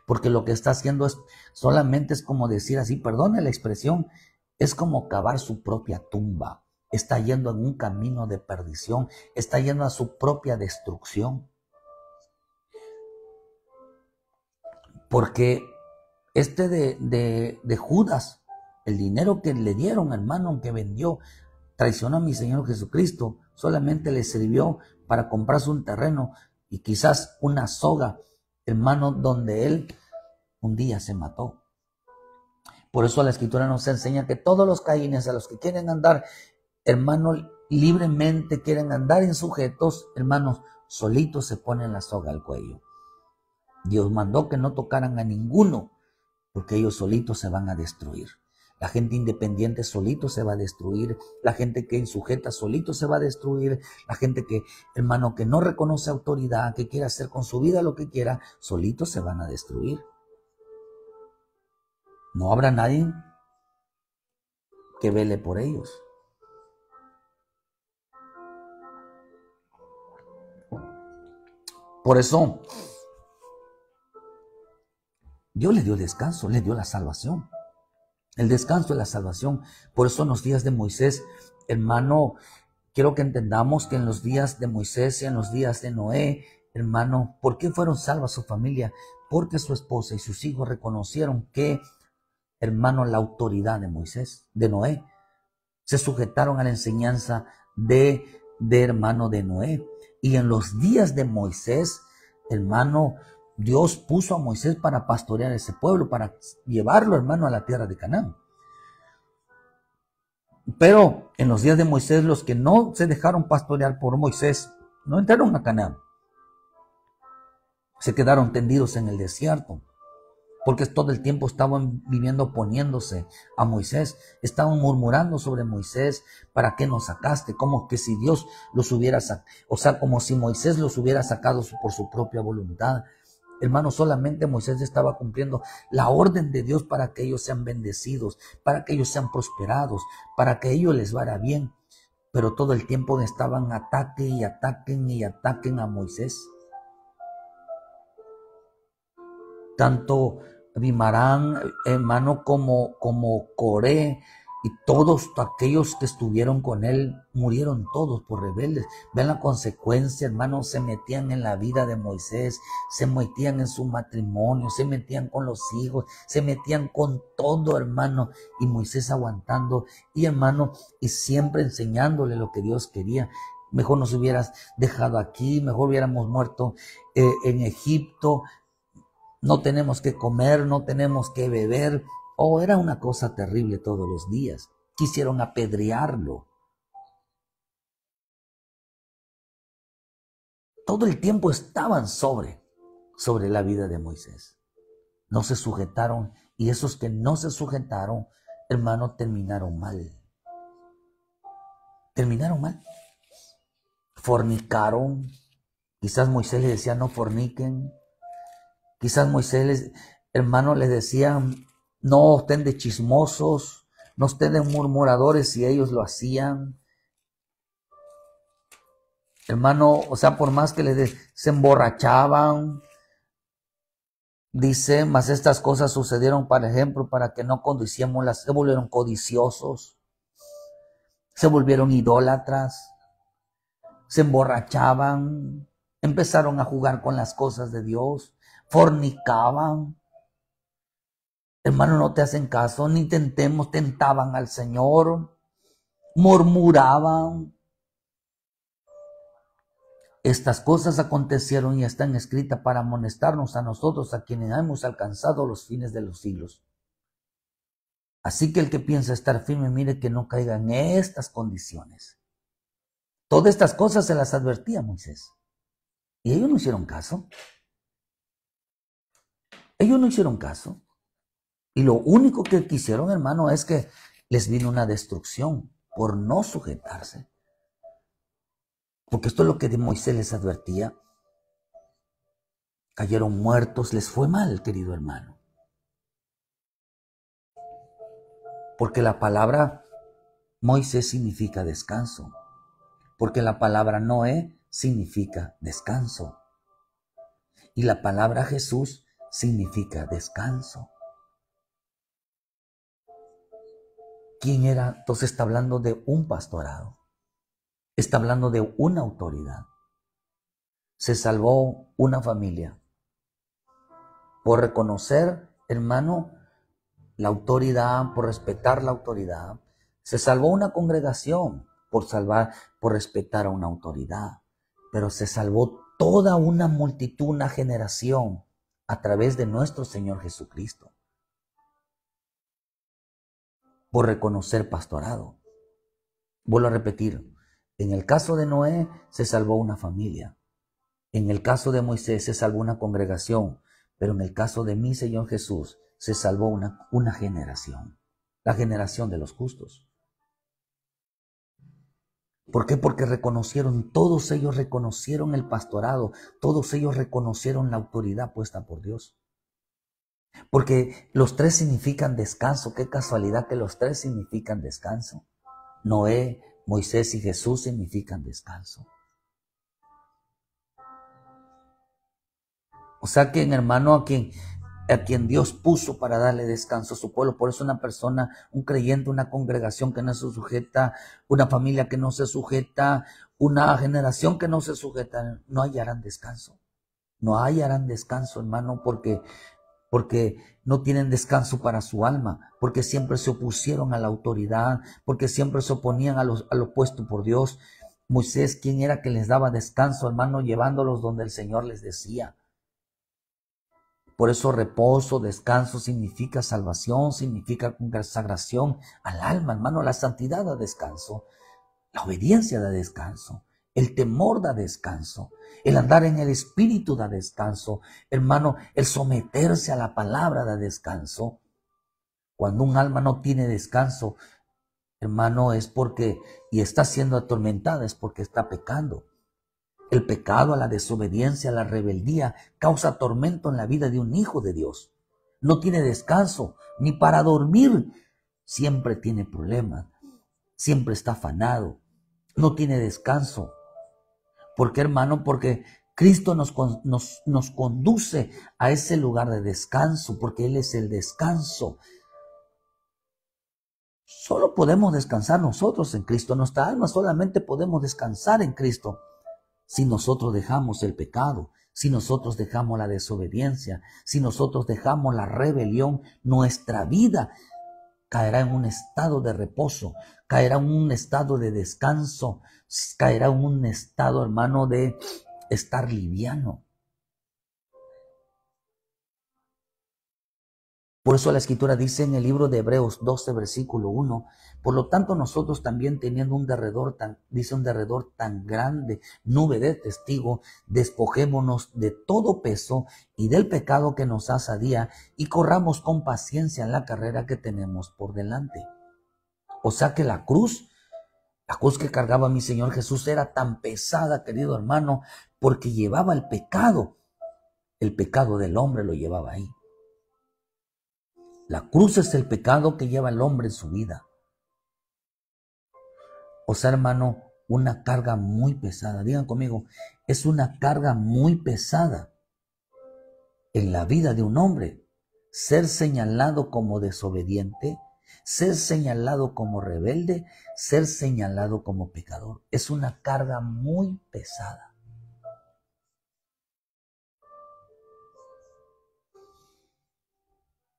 porque lo que está haciendo solamente es como decir así, perdone la expresión, es como cavar su propia tumba, está yendo en un camino de perdición, está yendo a su propia destrucción. Porque de Judas, el dinero que le dieron, hermano, que vendió, traicionó a mi Señor Jesucristo, solamente le sirvió para comprarse un terreno y quizás una soga, hermano, donde él un día se mató. Por eso la Escritura nos enseña que todos los caínes, a los que quieren andar, hermano, libremente quieren andar insujetos, hermanos, solitos se ponen la soga al cuello. Dios mandó que no tocaran a ninguno, porque ellos solitos se van a destruir. La gente independiente solito se va a destruir. La gente que insujeta solito se va a destruir. La gente que, hermano, que no reconoce autoridad, que quiere hacer con su vida lo que quiera, solitos se van a destruir. No habrá nadie que vele por ellos. Por eso, Dios le dio descanso, le dio la salvación. El descanso es la salvación. Por eso en los días de Moisés, hermano, quiero que entendamos que en los días de Moisés y en los días de Noé, hermano, ¿por qué fueron salvas su familia? Porque su esposa y sus hijos reconocieron que, hermano, la autoridad de Moisés, de Noé, se sujetaron a la enseñanza de hermano de Noé. Y en los días de Moisés, hermano, Dios puso a Moisés para pastorear ese pueblo, para llevarlo, hermano, a la tierra de Canaán. Pero en los días de Moisés, los que no se dejaron pastorear por Moisés, no entraron a Canaán. Se quedaron tendidos en el desierto, porque todo el tiempo estaban viviendo oponiéndose a Moisés. Estaban murmurando sobre Moisés: ¿para qué nos sacaste? Como que si Dios los hubiera sacado, o sea, como si Moisés los hubiera sacado por su propia voluntad. Hermano, solamente Moisés estaba cumpliendo la orden de Dios para que ellos sean bendecidos, para que ellos sean prosperados, para que a ellos les vaya bien. Pero todo el tiempo estaban ataquen y ataquen y ataquen a Moisés. Tanto Abimarán, hermano, como Coré y todos aquellos que estuvieron con él murieron todos por rebeldes. Ven la consecuencia, hermano, se metían en la vida de Moisés, se metían en su matrimonio, se metían con los hijos, se metían con todo, hermano, y Moisés aguantando, y hermano, y siempre enseñándole lo que Dios quería. Mejor nos hubieras dejado aquí, mejor hubiéramos muerto en Egipto. No tenemos que comer, no tenemos que beber. Oh, era una cosa terrible todos los días. Quisieron apedrearlo. Todo el tiempo estaban sobre la vida de Moisés. No se sujetaron, y esos que no se sujetaron, hermano, terminaron mal. Terminaron mal. Fornicaron. Quizás Moisés les decía: no forniquen. Quizás Moisés, hermano, les decía: no estén de chismosos, no estén de murmuradores, y ellos lo hacían. Hermano, o sea, por más que se emborrachaban, dice: mas estas cosas sucedieron, por ejemplo, para que no codiciemos se volvieron codiciosos, se volvieron idólatras, se emborrachaban, empezaron a jugar con las cosas de Dios, fornicaban. Hermano, no te hacen caso, ni tentaban al Señor, murmuraban. Estas cosas acontecieron y están escritas para amonestarnos a nosotros, a quienes hemos alcanzado los fines de los siglos. Así que el que piensa estar firme, mire que no caiga en estas condiciones. Todas estas cosas se las advertía Moisés, y ellos no hicieron caso. Ellos no hicieron caso. Y lo único que quisieron, hermano, es que les vino una destrucción por no sujetarse. Porque esto es lo que de Moisés les advertía. Cayeron muertos, les fue mal, querido hermano. Porque la palabra Moisés significa descanso. Porque la palabra Noé significa descanso. Y la palabra Jesús significa descanso. ¿Quién era? Entonces está hablando de un pastorado. Está hablando de una autoridad. Se salvó una familia por reconocer, hermano, la autoridad, por respetar la autoridad. Se salvó una congregación por respetar a una autoridad. Pero se salvó toda una multitud, una generación, a través de nuestro Señor Jesucristo, por reconocer pastorado. Vuelvo a repetir, en el caso de Noé se salvó una familia. En el caso de Moisés se salvó una congregación, Pero en el caso de mi Señor Jesús, se salvó una generación, la generación de los justos. ¿Por qué? Porque todos ellos reconocieron el pastorado, todos ellos reconocieron la autoridad puesta por Dios. Porque los tres significan descanso. Qué casualidad que los tres significan descanso. Noé, Moisés y Jesús significan descanso. O sea que, hermano, a quien Dios puso para darle descanso a su pueblo. Por eso una persona, un creyente, una congregación que no se sujeta, una familia que no se sujeta, una generación que no se sujeta, no hallarán descanso. No hallarán descanso, hermano, porque no tienen descanso para su alma, porque siempre se opusieron a la autoridad, porque siempre se oponían a lo puesto por Dios. Moisés, ¿quién era que les daba descanso, hermano? Llevándolos donde el Señor les decía. Por eso reposo, descanso significa salvación, significa consagración al alma, hermano. La santidad da descanso, la obediencia da descanso, el temor da descanso, el andar en el Espíritu da descanso, hermano. El someterse a la palabra da descanso. Cuando un alma no tiene descanso, hermano, es porque, y está siendo atormentada, es porque está pecando. El pecado, la desobediencia, la rebeldía causa tormento en la vida de un hijo de Dios. No tiene descanso, ni para dormir. Siempre tiene problemas, siempre está afanado, no tiene descanso. ¿Por qué, hermano? Porque Cristo nos conduce a ese lugar de descanso, porque Él es el descanso. Solo podemos descansar nosotros en Cristo. Nuestra alma solamente podemos descansar en Cristo si nosotros dejamos el pecado, si nosotros dejamos la desobediencia, si nosotros dejamos la rebelión. Nuestra vida caerá en un estado de reposo, caerá en un estado de descanso, caerá en un estado, hermano, de estar liviano. Por eso la Escritura dice en el libro de Hebreos 12, versículo 1, por lo tanto nosotros también teniendo un derredor tan grande, nube de testigos, despojémonos de todo peso y del pecado que nos asadía y corramos con paciencia la carrera que tenemos por delante. O sea que la cruz que cargaba mi Señor Jesús era tan pesada, querido hermano, porque llevaba el pecado del hombre lo llevaba ahí. La cruz es el pecado que lleva el hombre en su vida. O sea, hermano, una carga muy pesada. Digan conmigo, es una carga muy pesada en la vida de un hombre. Ser señalado como desobediente, ser señalado como rebelde, ser señalado como pecador. Es una carga muy pesada.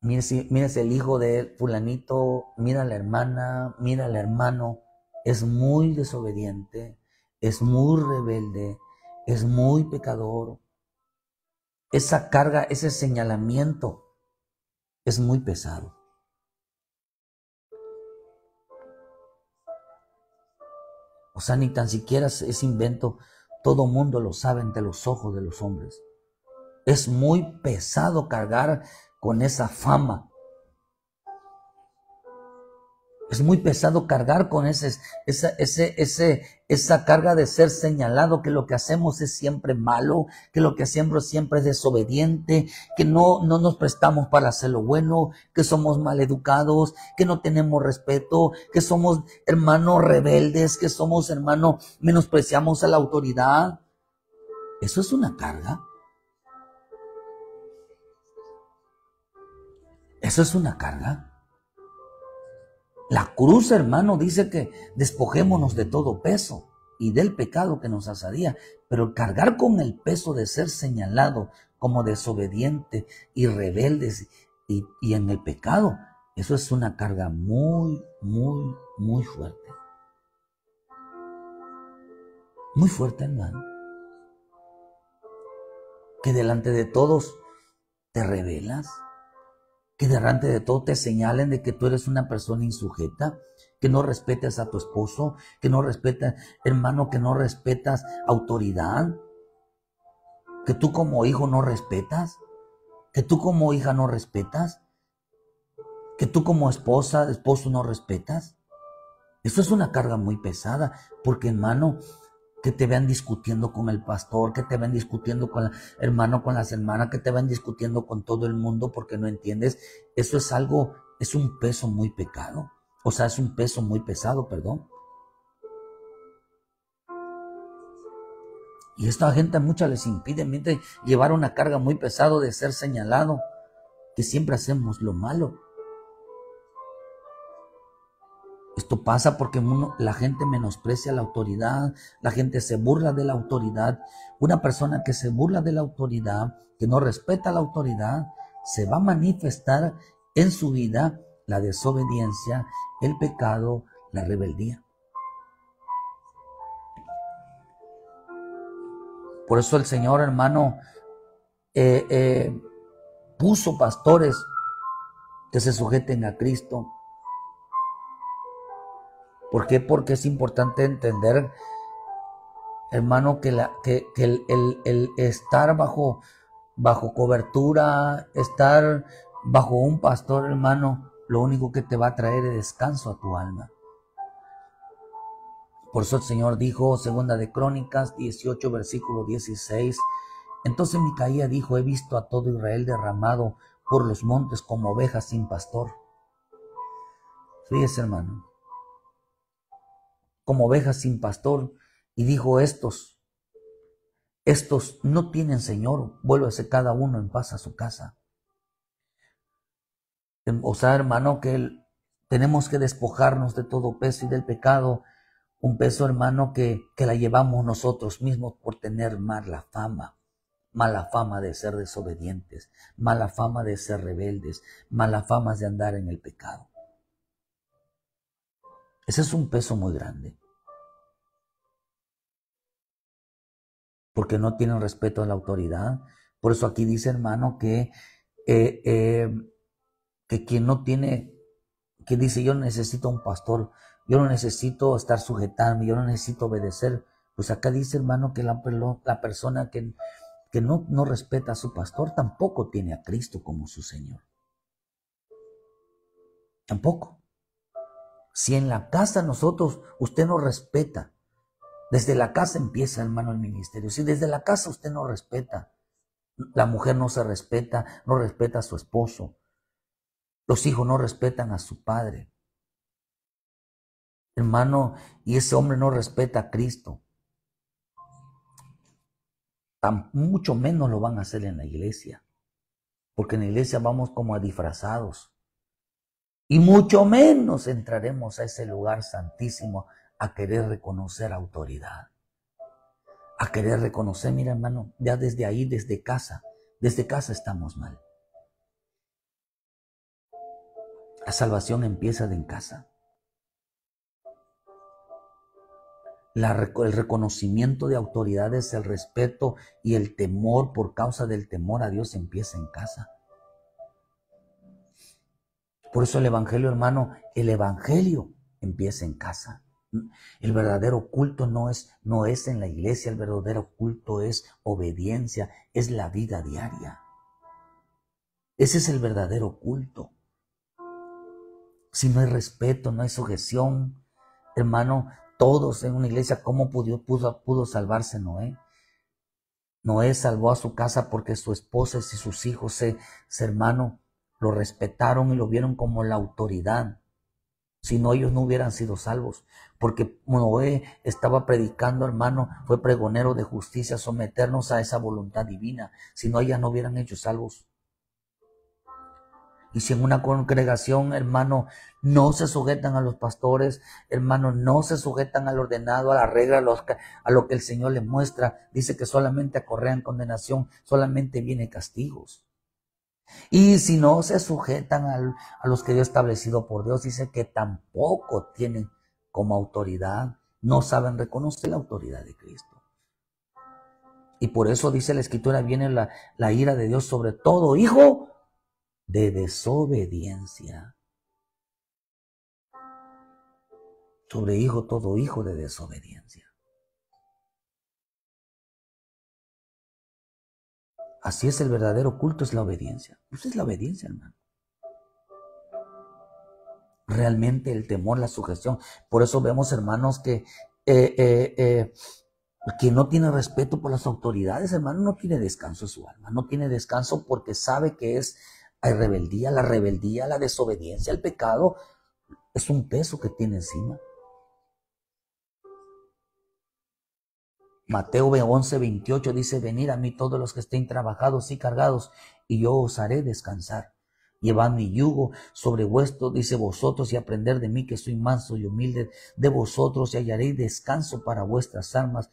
Mírese el hijo de fulanito, mira la hermana, mira el hermano, es muy desobediente, es muy rebelde, es muy pecador. Esa carga, ese señalamiento es muy pesado. O sea, ni tan siquiera es invento, todo mundo lo sabe ante los ojos de los hombres. Es muy pesado cargar con esa fama. Es muy pesado cargar con esa carga de ser señalado, que lo que hacemos es siempre malo, que lo que hacemos siempre es desobediente, que no nos prestamos para hacer lo bueno, que somos maleducados, que no tenemos respeto, que somos hermanos rebeldes, que somos hermanos, menospreciamos a la autoridad. Eso es una carga. Eso es una carga. La cruz, hermano, dice que despojémonos de todo peso y del pecado que nos asadía, pero cargar con el peso de ser señalado como desobediente y rebeldes y en el pecado, eso es una carga muy, muy, muy fuerte. Muy fuerte, hermano. Que delante de todos te rebelas, que delante de todo te señalen de que tú eres una persona insujeta, que no respetas a tu esposo, que no respetas, hermano, que no respetas autoridad, que tú como hijo no respetas. que tú como hija no respetas, que tú como esposa, esposo no respetas. Esto es una carga muy pesada, porque hermano, que te vean discutiendo con el pastor, que te vean discutiendo con el hermano, con las hermanas, que te vean discutiendo con todo el mundo porque no entiendes, eso es algo, es un peso muy pecado, o sea, es un peso muy pesado, perdón. Y esta gente a muchas les impide llevar una carga muy pesada de ser señalado, que siempre hacemos lo malo. Esto pasa porque la gente menosprecia la autoridad, la gente se burla de la autoridad. Una persona que se burla de la autoridad, que no respeta la autoridad, se va a manifestar en su vida la desobediencia, el pecado, la rebeldía. Por eso el Señor, hermano, puso pastores que se sujeten a Cristo. ¿Por qué? Porque es importante entender, hermano, que el estar bajo cobertura, estar bajo un pastor, hermano, lo único que te va a traer es descanso a tu alma. Por eso el Señor dijo, segunda de Crónicas 18, versículo 16, entonces Micaía dijo, he visto a todo Israel derramado por los montes como ovejas sin pastor. Fíjese, hermano, como ovejas sin pastor, y dijo, estos no tienen Señor, vuélvase cada uno en paz a su casa. O sea, hermano, que tenemos que despojarnos de todo peso y del pecado, un peso, hermano, que la llevamos nosotros mismos por tener mala fama de ser desobedientes, mala fama de ser rebeldes, mala fama de andar en el pecado. Ese es un peso muy grande, porque no tienen respeto a la autoridad. Por eso aquí dice, hermano, que quien no tiene, que dice, yo necesito un pastor, yo no necesito estar sujetándome, yo no necesito obedecer. Pues acá dice, hermano, que la persona que no respeta a su pastor tampoco tiene a Cristo como su Señor. Tampoco. Si en la casa usted no respeta, desde la casa empieza, hermano, el ministerio. Si desde la casa usted no respeta, la mujer no se respeta, no respeta a su esposo, los hijos no respetan a su padre, hermano, y ese hombre no respeta a Cristo, mucho menos lo van a hacer en la iglesia, porque en la iglesia vamos como a disfrazados, y mucho menos entraremos a ese lugar santísimo a querer reconocer autoridad, a querer reconocer, mira, hermano, ya desde ahí, desde casa estamos mal. La salvación empieza de en casa. El reconocimiento de autoridades, el respeto y el temor por causa del temor a Dios empieza en casa. Por eso el evangelio, hermano, el evangelio empieza en casa. El verdadero culto no es en la iglesia, el verdadero culto es obediencia, es la vida diaria. Ese es el verdadero culto. Si no hay respeto, no hay sujeción, hermano, todos en una iglesia, ¿cómo pudo salvarse Noé? Noé salvó a su casa porque su esposa y sus hijos, hermano, lo respetaron y lo vieron como la autoridad. Si no, ellos no hubieran sido salvos, porque Noé estaba predicando, hermano, fue pregonero de justicia, someternos a esa voluntad divina. Si no, ellas no hubieran hecho salvos. Y si en una congregación, hermano, no se sujetan a los pastores, hermano, no se sujetan al ordenado, a la regla, a lo que el Señor les muestra, dice que solamente acorrean condenación, solamente viene castigos. Y si no se sujetan a los que Dios ha establecido por Dios, dice que tampoco tienen como autoridad, no saben reconocer la autoridad de Cristo. Y por eso dice la Escritura, viene la ira de Dios sobre todo hijo de desobediencia. Sobre todo hijo de desobediencia. Así es, el verdadero culto es la obediencia. Pues es la obediencia, hermano. Realmente el temor, la sujeción. Por eso vemos, hermanos, que quien no tiene respeto por las autoridades, hermano, no tiene descanso en su alma. No tiene descanso porque sabe que hay rebeldía, la desobediencia, el pecado es un peso que tiene encima. Mateo 11:28 dice: venid a mí todos los que estén trabajados y cargados, y yo os haré descansar. Llevad mi yugo sobre vuestro, dice vosotros, y aprender de mí, que soy manso y humilde de vosotros, y hallaréis descanso para vuestras almas,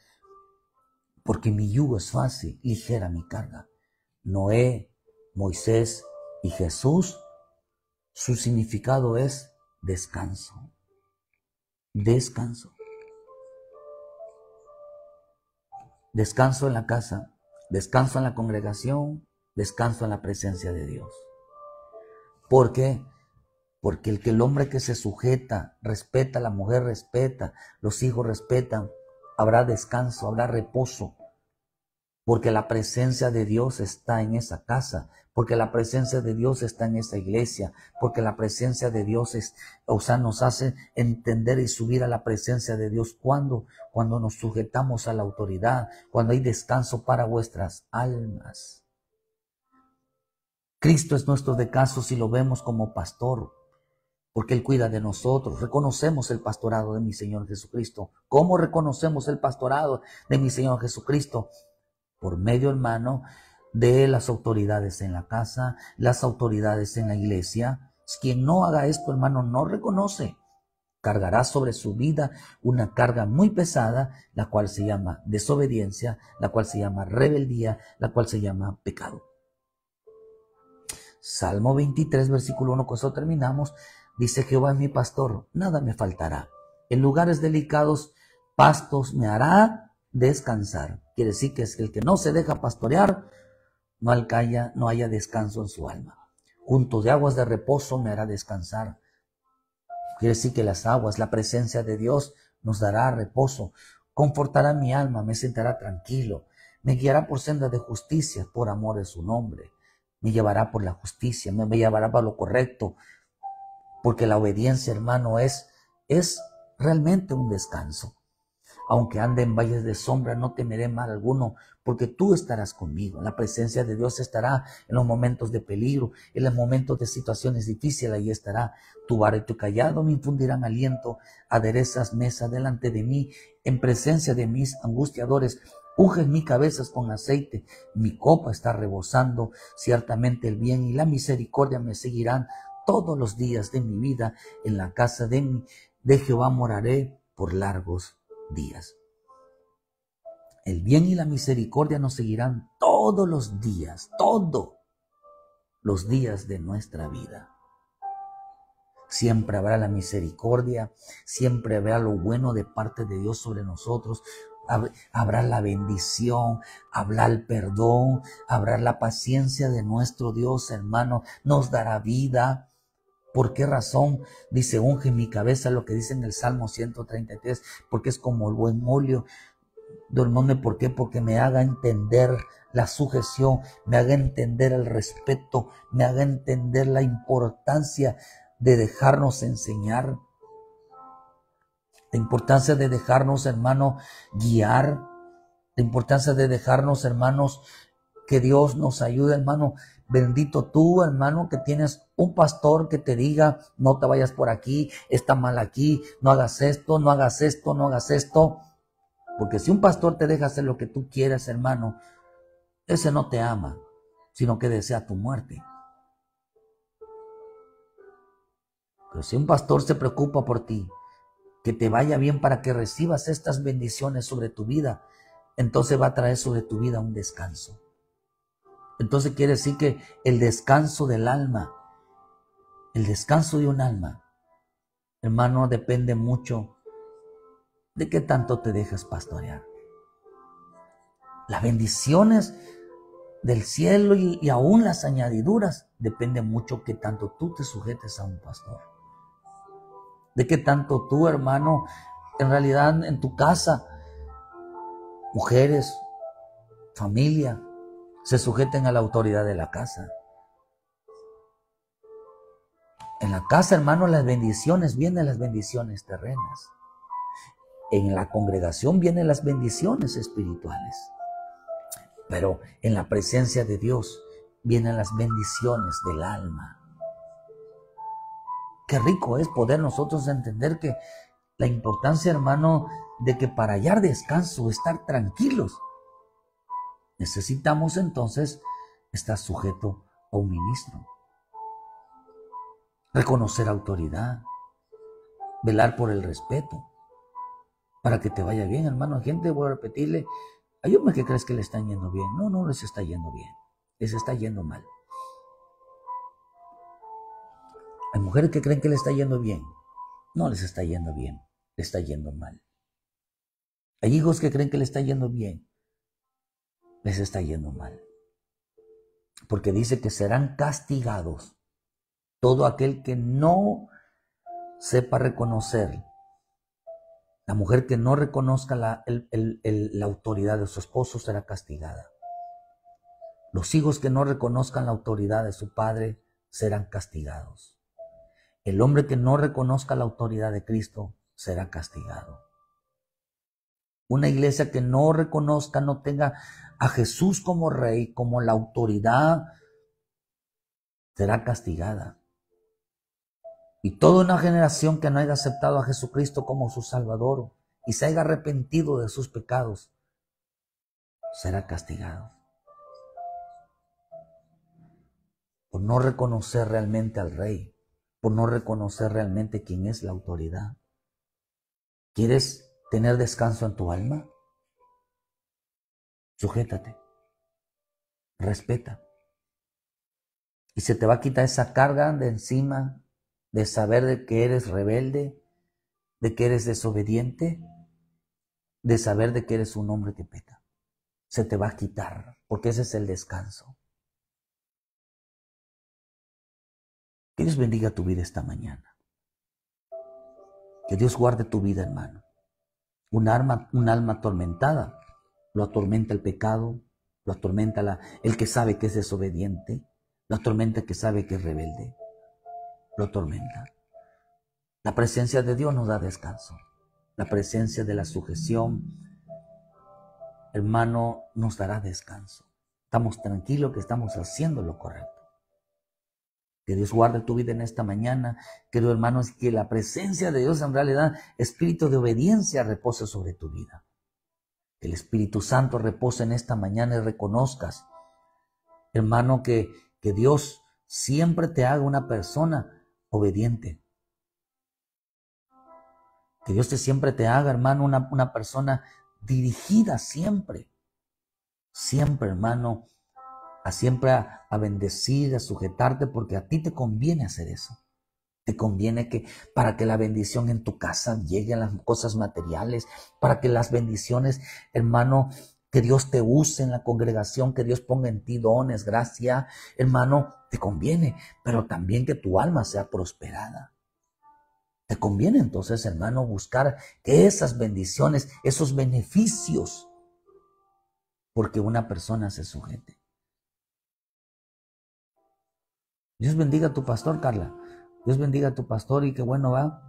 porque mi yugo es fácil, ligera mi carga. Noé, Moisés y Jesús, su significado es descanso. Descanso. Descanso en la casa, descanso en la congregación, descanso en la presencia de Dios. ¿Por qué? Porque el hombre que se sujeta, respeta, la mujer respeta, los hijos respetan, habrá descanso, habrá reposo. Porque la presencia de Dios está en esa casa, porque la presencia de Dios está en esa iglesia, porque la presencia de Dios nos hace entender y subir a la presencia de Dios. ¿Cuándo? Cuando nos sujetamos a la autoridad, cuando hay descanso para vuestras almas. Cristo es nuestro descanso si lo vemos como pastor, porque Él cuida de nosotros. Reconocemos el pastorado de mi Señor Jesucristo. ¿Cómo reconocemos el pastorado de mi Señor Jesucristo? Por medio, hermano, de las autoridades en la casa, las autoridades en la iglesia. Quien no haga esto, hermano, no reconoce. Cargará sobre su vida una carga muy pesada, la cual se llama desobediencia, la cual se llama rebeldía, la cual se llama pecado. Salmo 23, versículo 1, con eso terminamos. Dice: Jehová es mi pastor, nada me faltará. En lugares delicados pastos me hará descansar. Quiere decir que es el que no se deja pastorear, no haya descanso en su alma. Junto de aguas de reposo me hará descansar. Quiere decir que las aguas, la presencia de Dios nos dará reposo. Confortará mi alma, me sentará tranquilo. Me guiará por senda de justicia por amor de su nombre. Me llevará por la justicia, me llevará para lo correcto. Porque la obediencia, hermano, es realmente un descanso. Aunque ande en valles de sombra, no temeré mal alguno, porque tú estarás conmigo. La presencia de Dios estará en los momentos de peligro, en los momentos de situaciones difíciles. Ahí estará. Tu vara y tu cayado me infundirán aliento. Aderezas mesa delante de mí, en presencia de mis angustiadores. Unges mi cabeza con aceite, mi copa está rebosando. Ciertamente el bien y la misericordia me seguirán todos los días de mi vida. En la casa de Jehová moraré por largos días. El bien y la misericordia nos seguirán todos los días de nuestra vida. Siempre habrá la misericordia, siempre habrá lo bueno de parte de Dios sobre nosotros. Habrá la bendición, habrá el perdón, habrá la paciencia de nuestro Dios, hermano. Nos dará vida. ¿Por qué razón? Dice: unge mi cabeza, lo que dice en el Salmo 133, porque es como el buen óleo. Dormóme, ¿por qué? Porque me haga entender la sujeción, me haga entender el respeto, me haga entender la importancia de dejarnos enseñar, la importancia de dejarnos, hermano, guiar, la importancia de dejarnos, hermanos, que Dios nos ayude, hermano. Bendito tú, hermano, que tienes un pastor que te diga: no te vayas por aquí, está mal aquí, no hagas esto, no hagas esto, no hagas esto. Porque si un pastor te deja hacer lo que tú quieras, hermano, ese no te ama, sino que desea tu muerte. Pero si un pastor se preocupa por ti, que te vaya bien para que recibas estas bendiciones sobre tu vida, entonces va a traer sobre tu vida un descanso. Entonces quiere decir que el descanso del alma, el descanso de un alma, hermano, depende mucho de qué tanto te dejas pastorear. Las bendiciones del cielo y aún las añadiduras depende mucho que tanto tú te sujetes a un pastor. De qué tanto tú, hermano, en realidad en tu casa, mujeres, familia, se sujeten a la autoridad de la casa. En la casa, hermano, las bendiciones, vienen las bendiciones terrenas. En la congregación vienen las bendiciones espirituales. Pero en la presencia de Dios vienen las bendiciones del alma. Qué rico es poder nosotros entender que la importancia, hermano, de que para hallar descanso, estar tranquilos, necesitamos entonces estar sujeto a un ministro. Reconocer autoridad, velar por el respeto, para que te vaya bien, hermano. Hay gente, voy a repetirle, hay hombres que crees que le están yendo bien. No, no les está yendo bien, les está yendo mal. Hay mujeres que creen que le está yendo bien. No les está yendo bien, le está yendo mal. Hay hijos que creen que le está yendo bien, les está yendo mal. Porque dice que serán castigados todo aquel que no sepa reconocer. La mujer que no reconozca la autoridad de su esposo será castigada. Los hijos que no reconozcan la autoridad de su padre serán castigados. El hombre que no reconozca la autoridad de Cristo será castigado. Una iglesia que no reconozca, no tenga a Jesús como rey, como la autoridad, será castigada. Y toda una generación que no haya aceptado a Jesucristo como su Salvador y se haya arrepentido de sus pecados, será castigado. Por no reconocer realmente al Rey, por no reconocer realmente quién es la autoridad. ¿Quieres tener descanso en tu alma? Sujétate, respeta. Y se te va a quitar esa carga de encima de saber de que eres rebelde, de que eres desobediente, de saber de que eres un hombre que peca. Se te va a quitar, porque ese es el descanso. Que Dios bendiga tu vida esta mañana. Que Dios guarde tu vida, hermano. Un alma atormentada, lo atormenta el pecado, lo atormenta el que sabe que es desobediente, lo atormenta el que sabe que es rebelde, lo atormenta. La presencia de Dios nos da descanso. La presencia de la sujeción, hermano, nos dará descanso. Estamos tranquilos que estamos haciendo lo correcto. Que Dios guarde tu vida en esta mañana. Querido hermano, es que la presencia de Dios en realidad, espíritu de obediencia, repose sobre tu vida. Que el Espíritu Santo repose en esta mañana y reconozcas, hermano, que Dios siempre te haga una persona obediente. Que Dios siempre te haga, hermano, una persona dirigida siempre. Siempre, hermano, siempre a bendecir, a sujetarte, porque a ti te conviene hacer eso. Te conviene que para que la bendición en tu casa llegue a las cosas materiales, para que las bendiciones, hermano, que Dios te use en la congregación, que Dios ponga en ti dones, gracia, hermano, te conviene, pero también que tu alma sea prosperada. Te conviene entonces, hermano, buscar que esas bendiciones, esos beneficios, porque una persona se sujete. Dios bendiga a tu pastor, Carla. Dios bendiga a tu pastor y qué bueno va.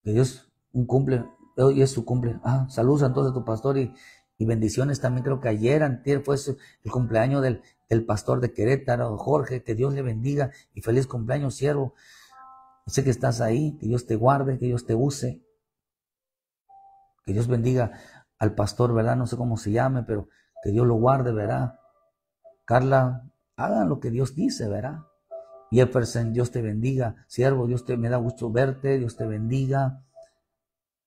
Que Dios cumple, hoy es su cumple. Saludos entonces a tu pastor y bendiciones también. Creo que ayer, antier fue el cumpleaños del pastor de Querétaro, Jorge. Que Dios le bendiga y feliz cumpleaños, siervo. Sé que estás ahí, que Dios te guarde, que Dios te use. Que Dios bendiga al pastor, ¿verdad? No sé cómo se llame, pero que Dios lo guarde, ¿verdad? Carla, hagan lo que Dios dice, ¿verdad? Jefferson, Dios te bendiga. Siervo, me da gusto verte, Dios te bendiga.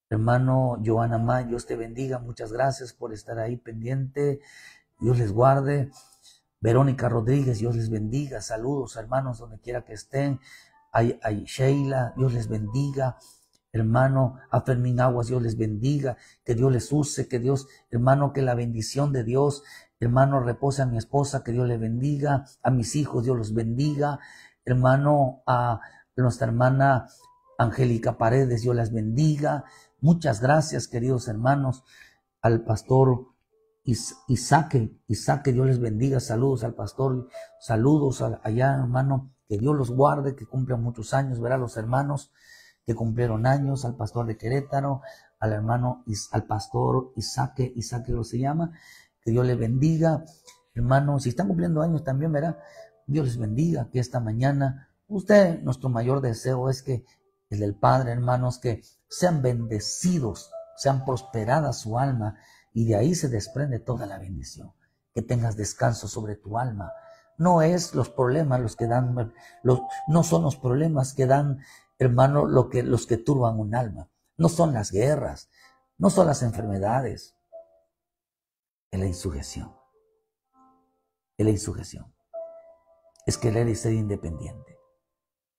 Hermano Joana May, Dios te bendiga. Muchas gracias por estar ahí pendiente. Dios les guarde. Verónica Rodríguez, Dios les bendiga. Saludos, hermanos, donde quiera que estén. Hay Sheila, Dios les bendiga. Hermano, a Fermín Aguas, Dios les bendiga. Que Dios les use, que Dios, hermano, que la bendición de Dios, hermano, repose a mi esposa, que Dios le bendiga. A mis hijos, Dios los bendiga. Hermano, a nuestra hermana Angélica Paredes, Dios las bendiga. Muchas gracias, queridos hermanos, al pastor Isaac, Dios les bendiga. Saludos al pastor, saludos allá, hermano. Que Dios los guarde, que cumplan muchos años. Verá los hermanos que cumplieron años, al pastor de Querétaro, al hermano, al pastor Isaac lo se llama. Que Dios les bendiga. Hermanos, si están cumpliendo años también, verá, Dios les bendiga. Que esta mañana, nuestro mayor deseo es que el del Padre, hermanos, que sean bendecidos, sean prosperada su alma, y de ahí se desprende toda la bendición. Que tengas descanso sobre tu alma. No es los problemas los que dan, no son los problemas que dan, hermano, los que turban un alma. No son las guerras, no son las enfermedades. Es la insujeción. Es la insujeción. Es querer ser independiente.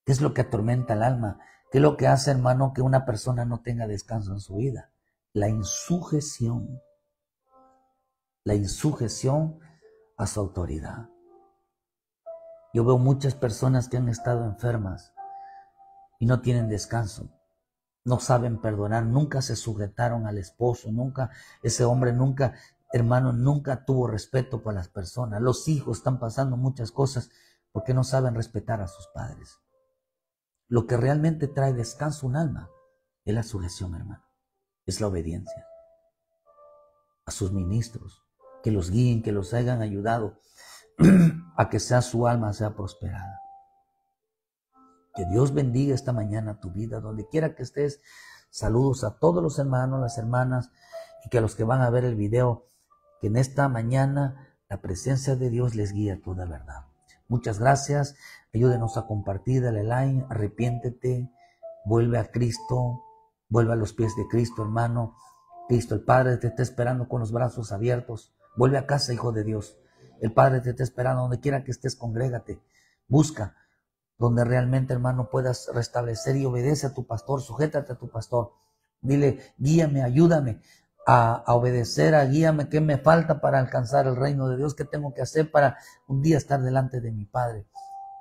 ¿Qué es lo que atormenta el alma? ¿Qué es lo que hace, hermano, que una persona no tenga descanso en su vida? La insujeción. La insujeción a su autoridad. Yo veo muchas personas que han estado enfermas y no tienen descanso. No saben perdonar, nunca se sujetaron al esposo, ese hombre nunca, hermano, nunca tuvo respeto por las personas. Los hijos están pasando muchas cosas porque no saben respetar a sus padres. Lo que realmente trae descanso a un alma es la sujeción, hermano. Es la obediencia a sus ministros, que los guíen, que los hayan ayudado a que su alma sea prosperada. Que Dios bendiga esta mañana tu vida, donde quiera que estés. Saludos a todos los hermanos, las hermanas, y que a los que van a ver el video, que en esta mañana la presencia de Dios les guíe a toda verdad. Muchas gracias. Ayúdenos a compartir, dale like, arrepiéntete, vuelve a Cristo, vuelve a los pies de Cristo, hermano. Cristo, el Padre te está esperando con los brazos abiertos. Vuelve a casa, hijo de Dios. El Padre te está esperando. Donde quiera que estés, congrégate. Busca donde realmente, hermano, puedas restablecer y obedece a tu pastor. Sujétate a tu pastor. Dile, guíame, ayúdame a obedecer, guíame. ¿Qué me falta para alcanzar el reino de Dios? ¿Qué tengo que hacer para un día estar delante de mi Padre?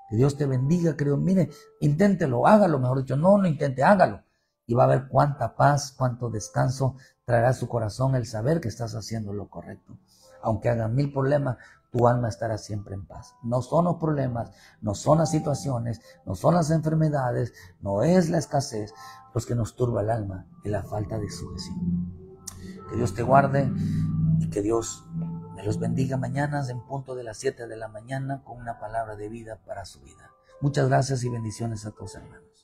Que Dios te bendiga, querido. Mire, inténtelo, hágalo, mejor dicho. No intente, hágalo. Y va a ver cuánta paz, cuánto descanso traerá a su corazón el saber que estás haciendo lo correcto. Aunque hagan 1000 problemas, tu alma estará siempre en paz. No son los problemas, no son las situaciones, no son las enfermedades, no es la escasez los que nos turba el alma y la falta de sujeción. Que Dios te guarde y que Dios me los bendiga mañana en punto de las 7 de la mañana con una palabra de vida para su vida. Muchas gracias y bendiciones a todos, hermanos.